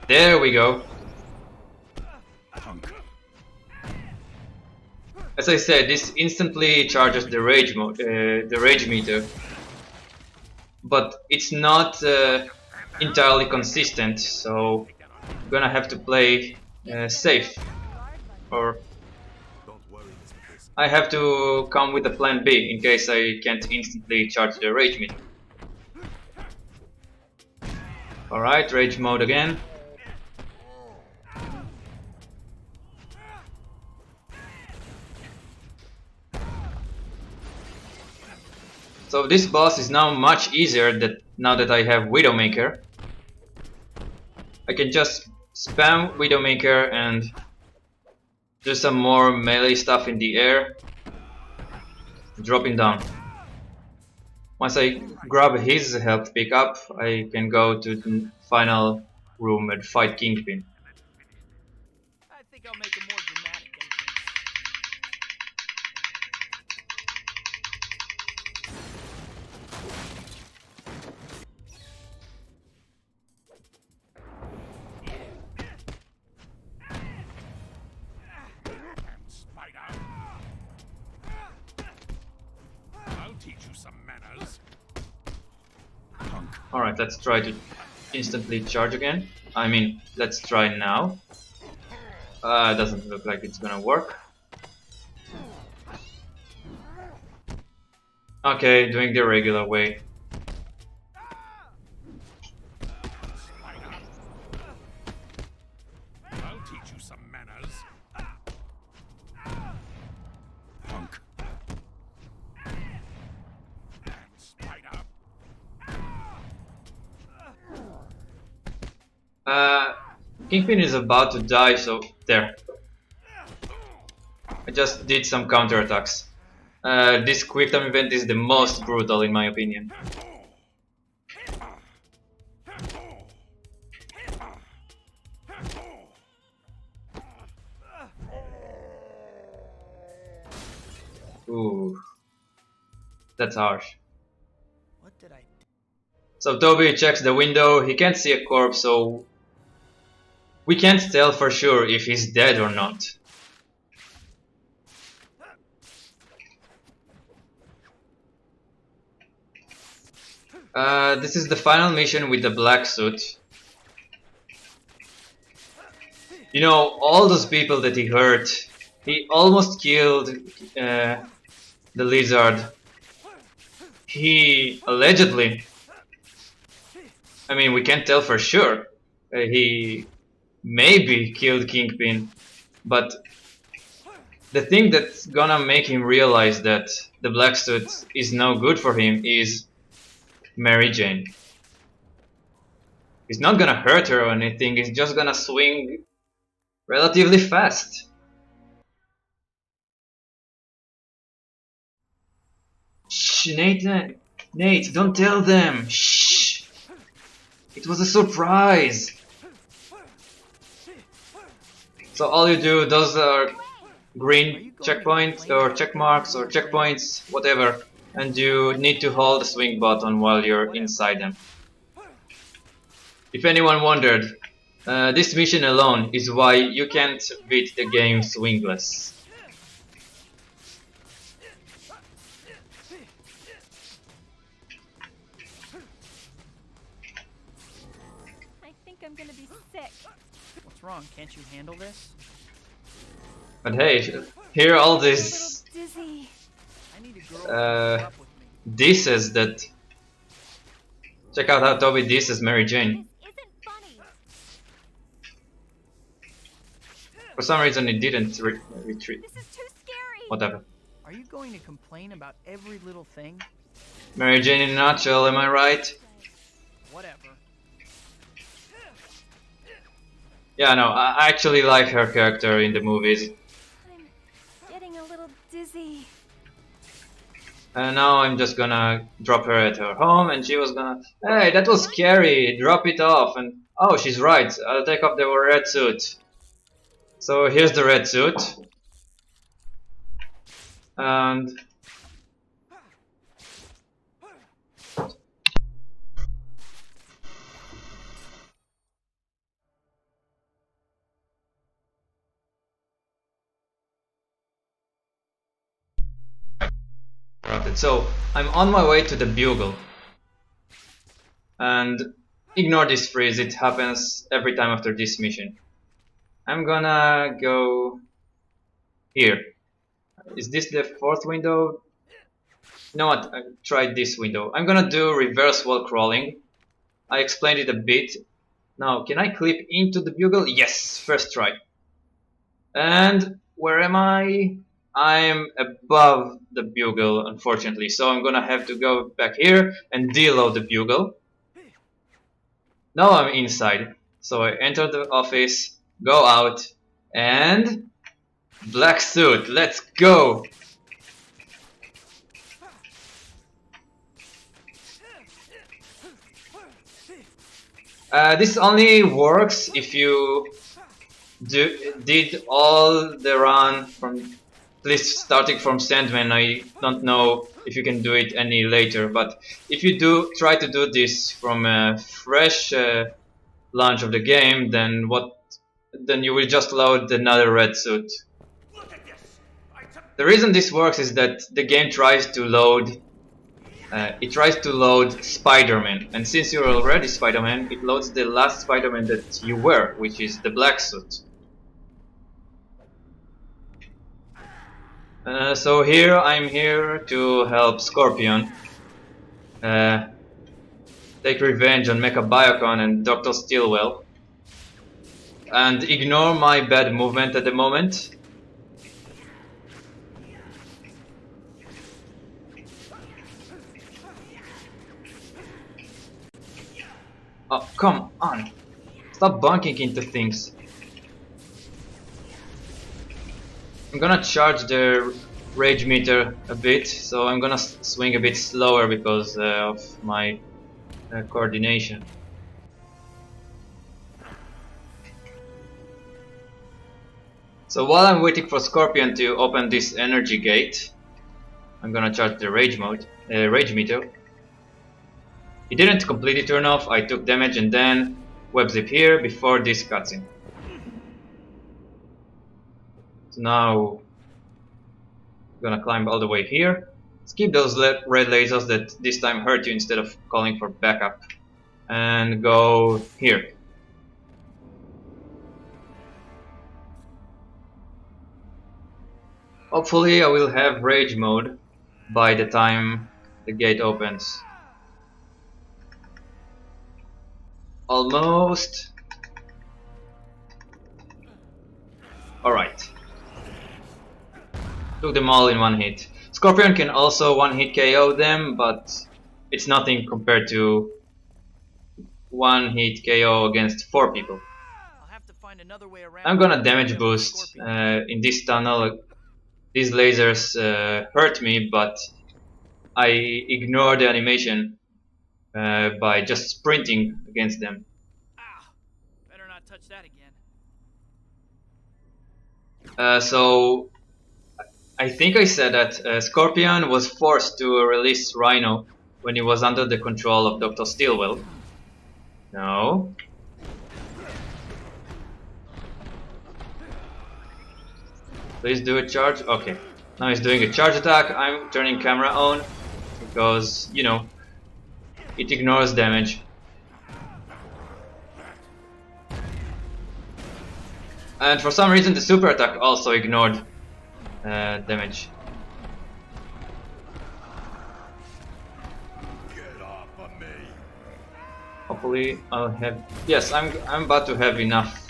There we go. As I said, this instantly charges the rage meter, but it's not entirely consistent. So I'm gonna have to play safe, or I have to come with a plan B in case I can't instantly charge the rage meter. Alright, rage mode again. So this boss is now much easier now that I have Widowmaker. I can just spam Widowmaker and do some more melee stuff in the air. dropping down. Once I grab his health pickup, I can go to the final room and fight Kingpin.
I think I'll make a more dramatic entrance.
Spider! I'll teach you some manners. Punk.
Alright, let's try to instantly charge again. I mean, let's try now. Doesn't look like it's gonna work. Okay, doing the regular way.
Spider! I'll teach you some manners. Punk. Spider!
Kingpin is about to die, so there. I just did some counterattacks. This quick time event is the most brutal in my opinion. Ooh, that's harsh.
What did I do?
So Toby checks the window, he can't see a corpse, so we can't tell for sure if he's dead or not. This is the final mission with the black suit. You know, all those people that he hurt, he almost killed the lizard. He allegedly, I mean, we can't tell for sure. He maybe killed Kingpin, but the thing that's gonna make him realize that the black suit is no good for him is Mary Jane. He's not gonna hurt her or anything, he's just gonna swing relatively fast. Shh, Nathan! Nate, don't tell them! Shh! It was a surprise! So all you do, those are green checkpoints or check marks or checkpoints, whatever, and you need to hold the swing button while you're inside them. If anyone wondered, this mission alone is why you can't beat the game swingless.
I think I'm gonna be sick.
What's wrong? Can't you handle this?
But hey, hear all
I'm a
this
little dizzy.
I need a girl to keep up with me.
disses that. Check out how Toby disses Mary Jane.
This isn't funny.
For some reason it didn't retreat.
This is too scary.
Whatever.
Are you going to complain about every little thing?
Mary Jane in a nutshell, am I right?
Whatever.
Yeah, no, I actually like her character in the movies.
I'm getting a little dizzy.
And now I'm just gonna drop her at her home and she was gonna, hey, that was scary, drop it off. And oh, she's right, I'll take off the red suit. So here's the red suit. And so I'm on my way to the bugle. And ignore this freeze, it happens every time after this mission. I'm gonna go here. Is this the fourth window? You know what, I tried this window. I'm gonna do reverse wall crawling. I explained it a bit. Now, can I clip into the bugle? Yes, first try. And where am I? I'm above the bugle, unfortunately, so I'm gonna have to go back here and deload the bugle. Now I'm inside, so I enter the office, go out, and black suit, let's go! This only works if you did all the run from, at least starting from Sandman. I don't know if you can do it any later, but if you do try to do this from a fresh launch of the game, then then you will just load another red suit. The reason this works is that the game tries to load Spider-Man, and since you're already Spider-Man, it loads the last Spider-Man that you were, which is the black suit. So here I'm here to help Scorpion take revenge on Mecha Biocon and Dr. Stillwell, and ignore my bad movement at the moment. Oh, come on! Stop bunking into things. I'm gonna charge the rage meter a bit, so I'm gonna swing a bit slower because of my coordination. So while I'm waiting for Scorpion to open this energy gate, I'm gonna charge the rage meter. He didn't completely turn off, I took damage and then web zip here before this cutscene. So now I'm gonna climb all the way here. Skip those red lasers that this time hurt you instead of calling for backup. And go here. Hopefully I will have rage mode by the time the gate opens. Almost. Alright. Took them all in one hit. Scorpion can also one hit KO them, but it's nothing compared to one hit KO against 4 people.
I'll have to find another way around.
I'm gonna damage boost in this tunnel. These lasers hurt me, but I ignore the animation by just sprinting against them.
Ah, better not touch that again.
So I think I said that Scorpion was forced to release Rhino when he was under the control of Dr. Stillwell. No. Please do a charge. Okay. Now he's doing a charge attack. I'm turning camera on because, you know, it ignores damage. And for some reason the super attack also ignored damage. Hopefully I'll have... Yes, I'm about to have enough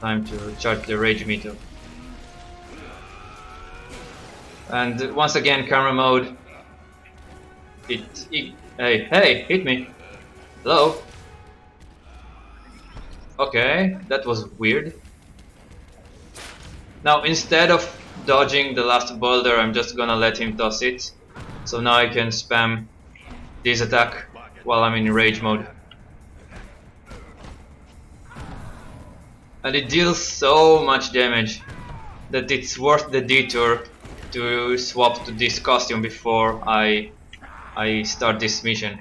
time to charge the rage meter. And once again, camera mode. Hey, hit me. Hello? Okay, that was weird. Now instead of dodging the last boulder, I'm just gonna let him toss it. So now I can spam this attack while I'm in rage mode. And it deals so much damage that it's worth the detour to swap to this costume before I start this mission.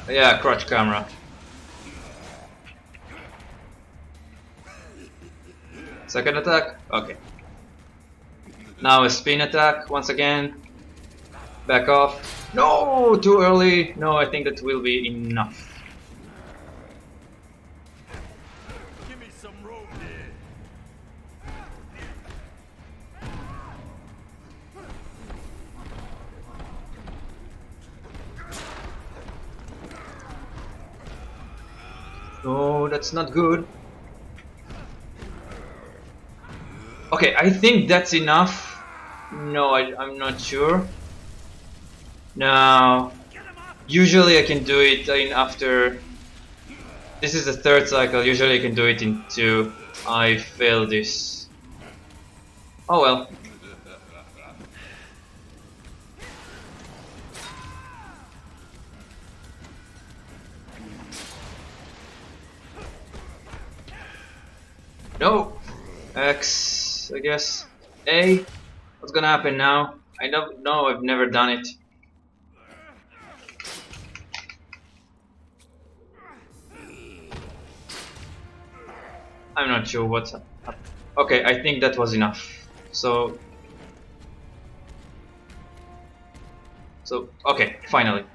Yeah, crotch camera. Second attack? Okay. Now a spin attack once again. Back off. No, too early. No, I think that will be enough.
Give me some rope here.
No, that's not good. Okay, I think that's enough. No, I'm not sure. No. Usually I can do it in after... This is the third cycle, usually I can do it in 2. I failed this. Oh well. No! X, I guess. A? What's gonna happen now? I don't know, I've never done it. I'm not sure what's up. Okay, I think that was enough. So, okay, finally.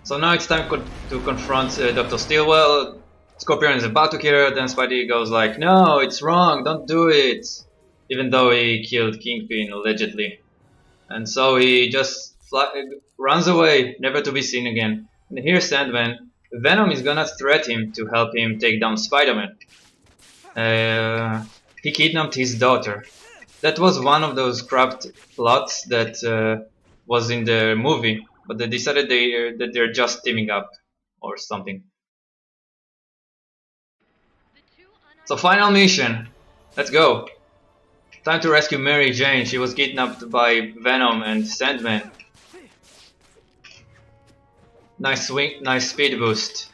So now it's time to confront Dr. Stillwell. Scorpion is about to kill her, then Spidey goes like, "No, it's wrong, don't do it!" Even though he killed Kingpin allegedly. And so he just runs away, never to be seen again. And here's Sandman. Venom is gonna threat him to help him take down Spider-Man. He kidnapped his daughter. That was one of those craft plots that was in the movie, but they decided that they're just teaming up or something. So final mission. Let's go. Time to rescue Mary Jane. She was kidnapped by Venom and Sandman. Nice swing, nice speed boost.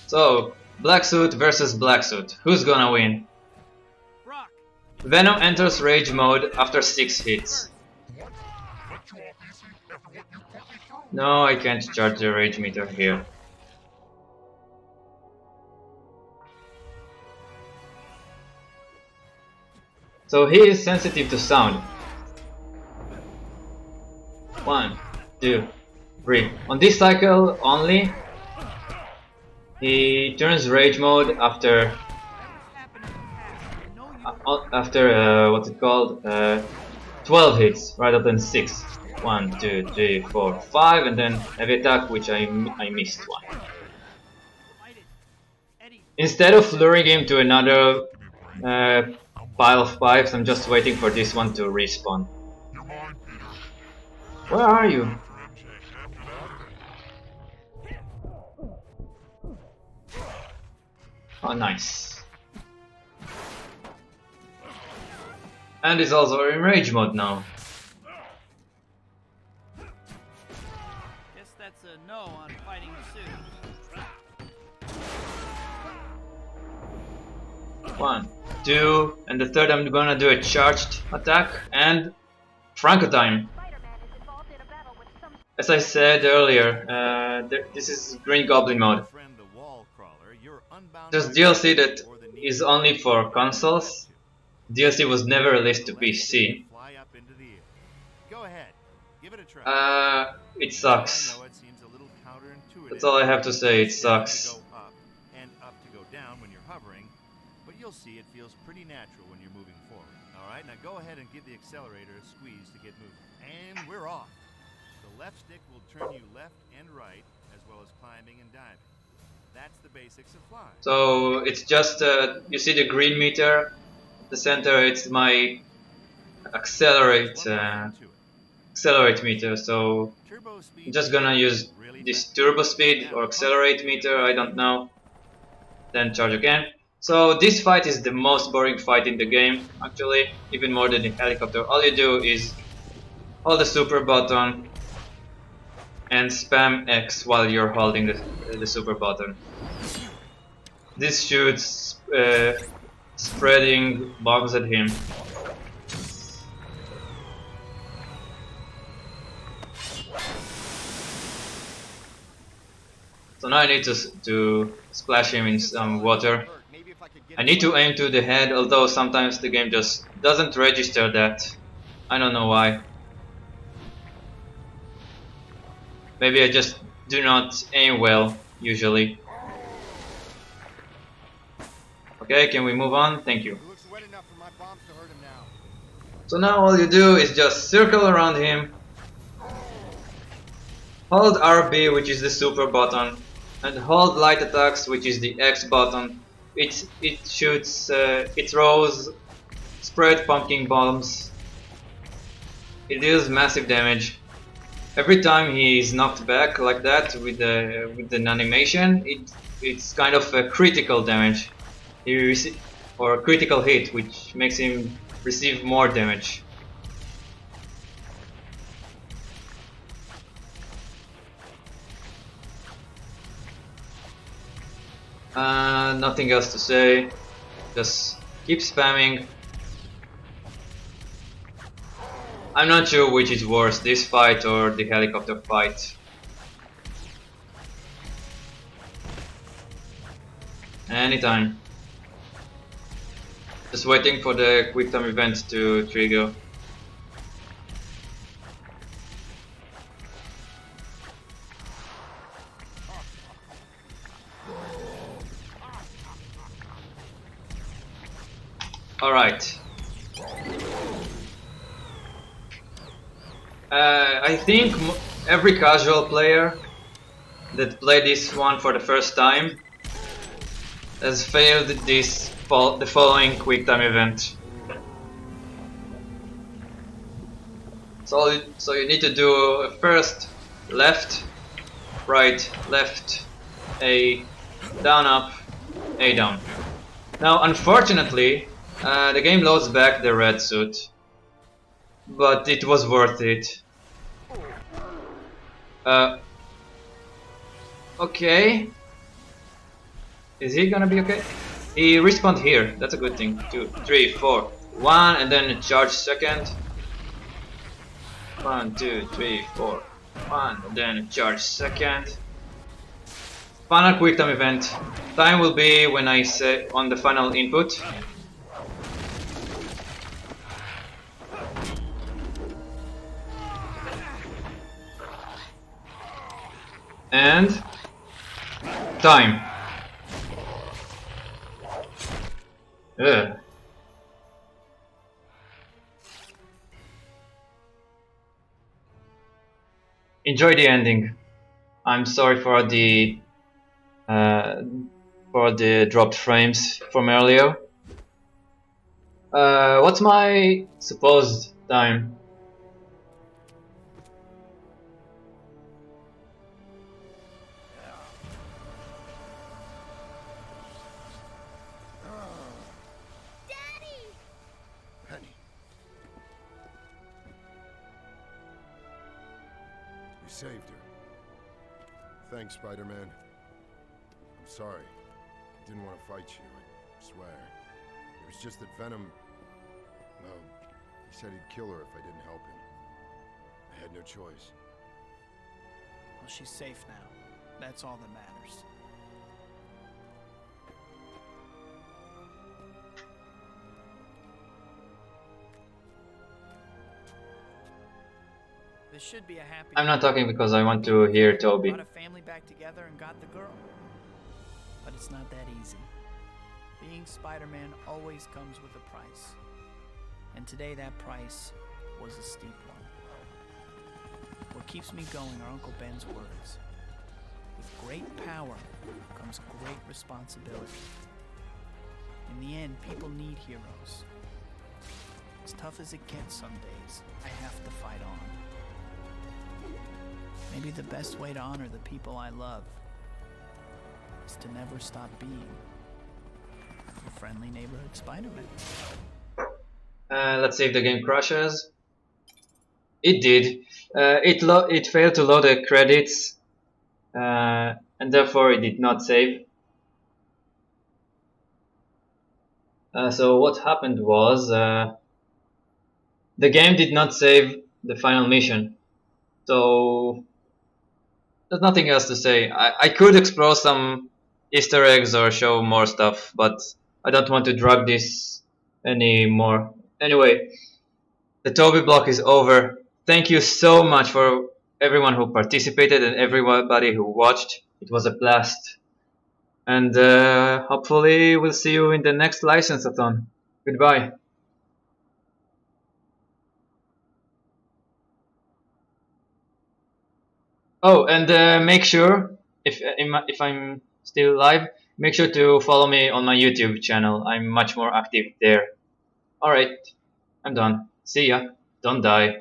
So, Black Suit versus Black Suit. Who's gonna win?
Brock,
Venom enters rage mode after 6 hits. No, I can't charge the rage meter here. So he is sensitive to sound. 1, 2, 3. On this cycle only, he turns rage mode after
happened in the past. I know you
what's it called? 12 hits rather than 6. 1, 2, 3, 4, 5, and then heavy attack, which I missed one.
fight it. Eddie,
Instead of luring him to another pile of pipes, I'm just waiting for this one to respawn. Where are you? Oh, nice. And he's also in rage mode now.
guess that's a no on fighting Sue.
1, 2, and the third I'm gonna do a charged attack and Franco time. As I said earlier, this is Green Goblin mode.
Friend the wall crawler, you're unbound
There's
by
DLC that
or the need
is only for consoles. DLC was never released to PC.
fly up into the air. Go ahead, give it a try.
It sucks.
I know it seems a little counterintuitive.
That's all I have to say, it
It's down to
sucks.
go up and up to go down when you're hovering, but you'll see it feels pretty natural when you're moving forward. All right, now go ahead and give the accelerator a squeeze to get moving. And we're off. The left stick will turn you left and right, as well as climbing and diving. That's the basics of flying.
So it's just, you see the green meter at the center, it's my accelerate meter. So
Turbo speed
I'm just gonna use
really
this
fast.
turbo speed or accelerate meter, I don't know. Then charge again. So this fight is the most boring fight in the game, actually, even more than the helicopter. All you do is hold the super button and spam X while you're holding the super button. This shoots spreading bombs at him. So now I need to splash him in some water. I need to aim to the head, although sometimes the game just doesn't register that. I don't know why. Maybe I just do not aim well, usually. Okay, can we move on? Thank you.
It looks wet enough for my bombs to hurt him now.
So now all you do is just circle around him, hold RB, which is the super button, and hold light attacks, which is the X button. It shoots, it throws spread pumpkin bombs. It deals massive damage. Every time he is knocked back like that with an animation, it's kind of a critical damage. or a critical hit, which makes him receive more damage. Nothing else to say. Just keep spamming. I'm not sure which is worse, this fight or the helicopter fight. Anytime. Just waiting for the quick time event to trigger. Alright. I think every casual player that played this one for the first time has failed the following quick time event. So you need to do first left, right, left, A, down, up, A, down. Now, unfortunately, the game loads back the red suit, but it was worth it. Okay. Is he gonna be okay? He respawned here, that's a good thing. 2, 3, 4, 1, and then charge second. 1, 2, 3, 4, 1, and then charge second. Final quick time event. Time will be when I say on the final input. And time. Ugh. Enjoy the ending. I'm sorry for the dropped frames from earlier. What's my supposed time?
Penny. You saved her. Thanks, Spider-Man. I'm sorry. I didn't want to fight you, I swear. It was just that Venom... Well, he said he'd kill her if I didn't help him. I had no choice.
Well, she's safe now. That's all that matters. This should be a happy.
I'm not talking because I want to hear Toby.
Brought a family back together and got the girl. But it's not that easy. Being Spider-Man always comes with a price. And today that price was a steep one. What keeps me going are Uncle Ben's words. With great power comes great responsibility. In the end, people need heroes. As tough as it gets some days, I have to fight on. Maybe the best way to honor the people I love is to never stop being a friendly neighborhood Spider-Man.
Let's see if the game crashes. It did. It failed to load the credits, and therefore it did not save. So what happened was the game did not save the final mission. So there's nothing else to say. I could explore some Easter eggs or show more stuff, but I don't want to drag this anymore. Anyway, the Toby block is over. Thank you so much for everyone who participated and everybody who watched. It was a blast. And hopefully we'll see you in the next license-a-thon. Goodbye. Oh, and make sure, if I'm still live, make sure to follow me on my YouTube channel. I'm much more active there. Alright, I'm done. See ya. Don't die.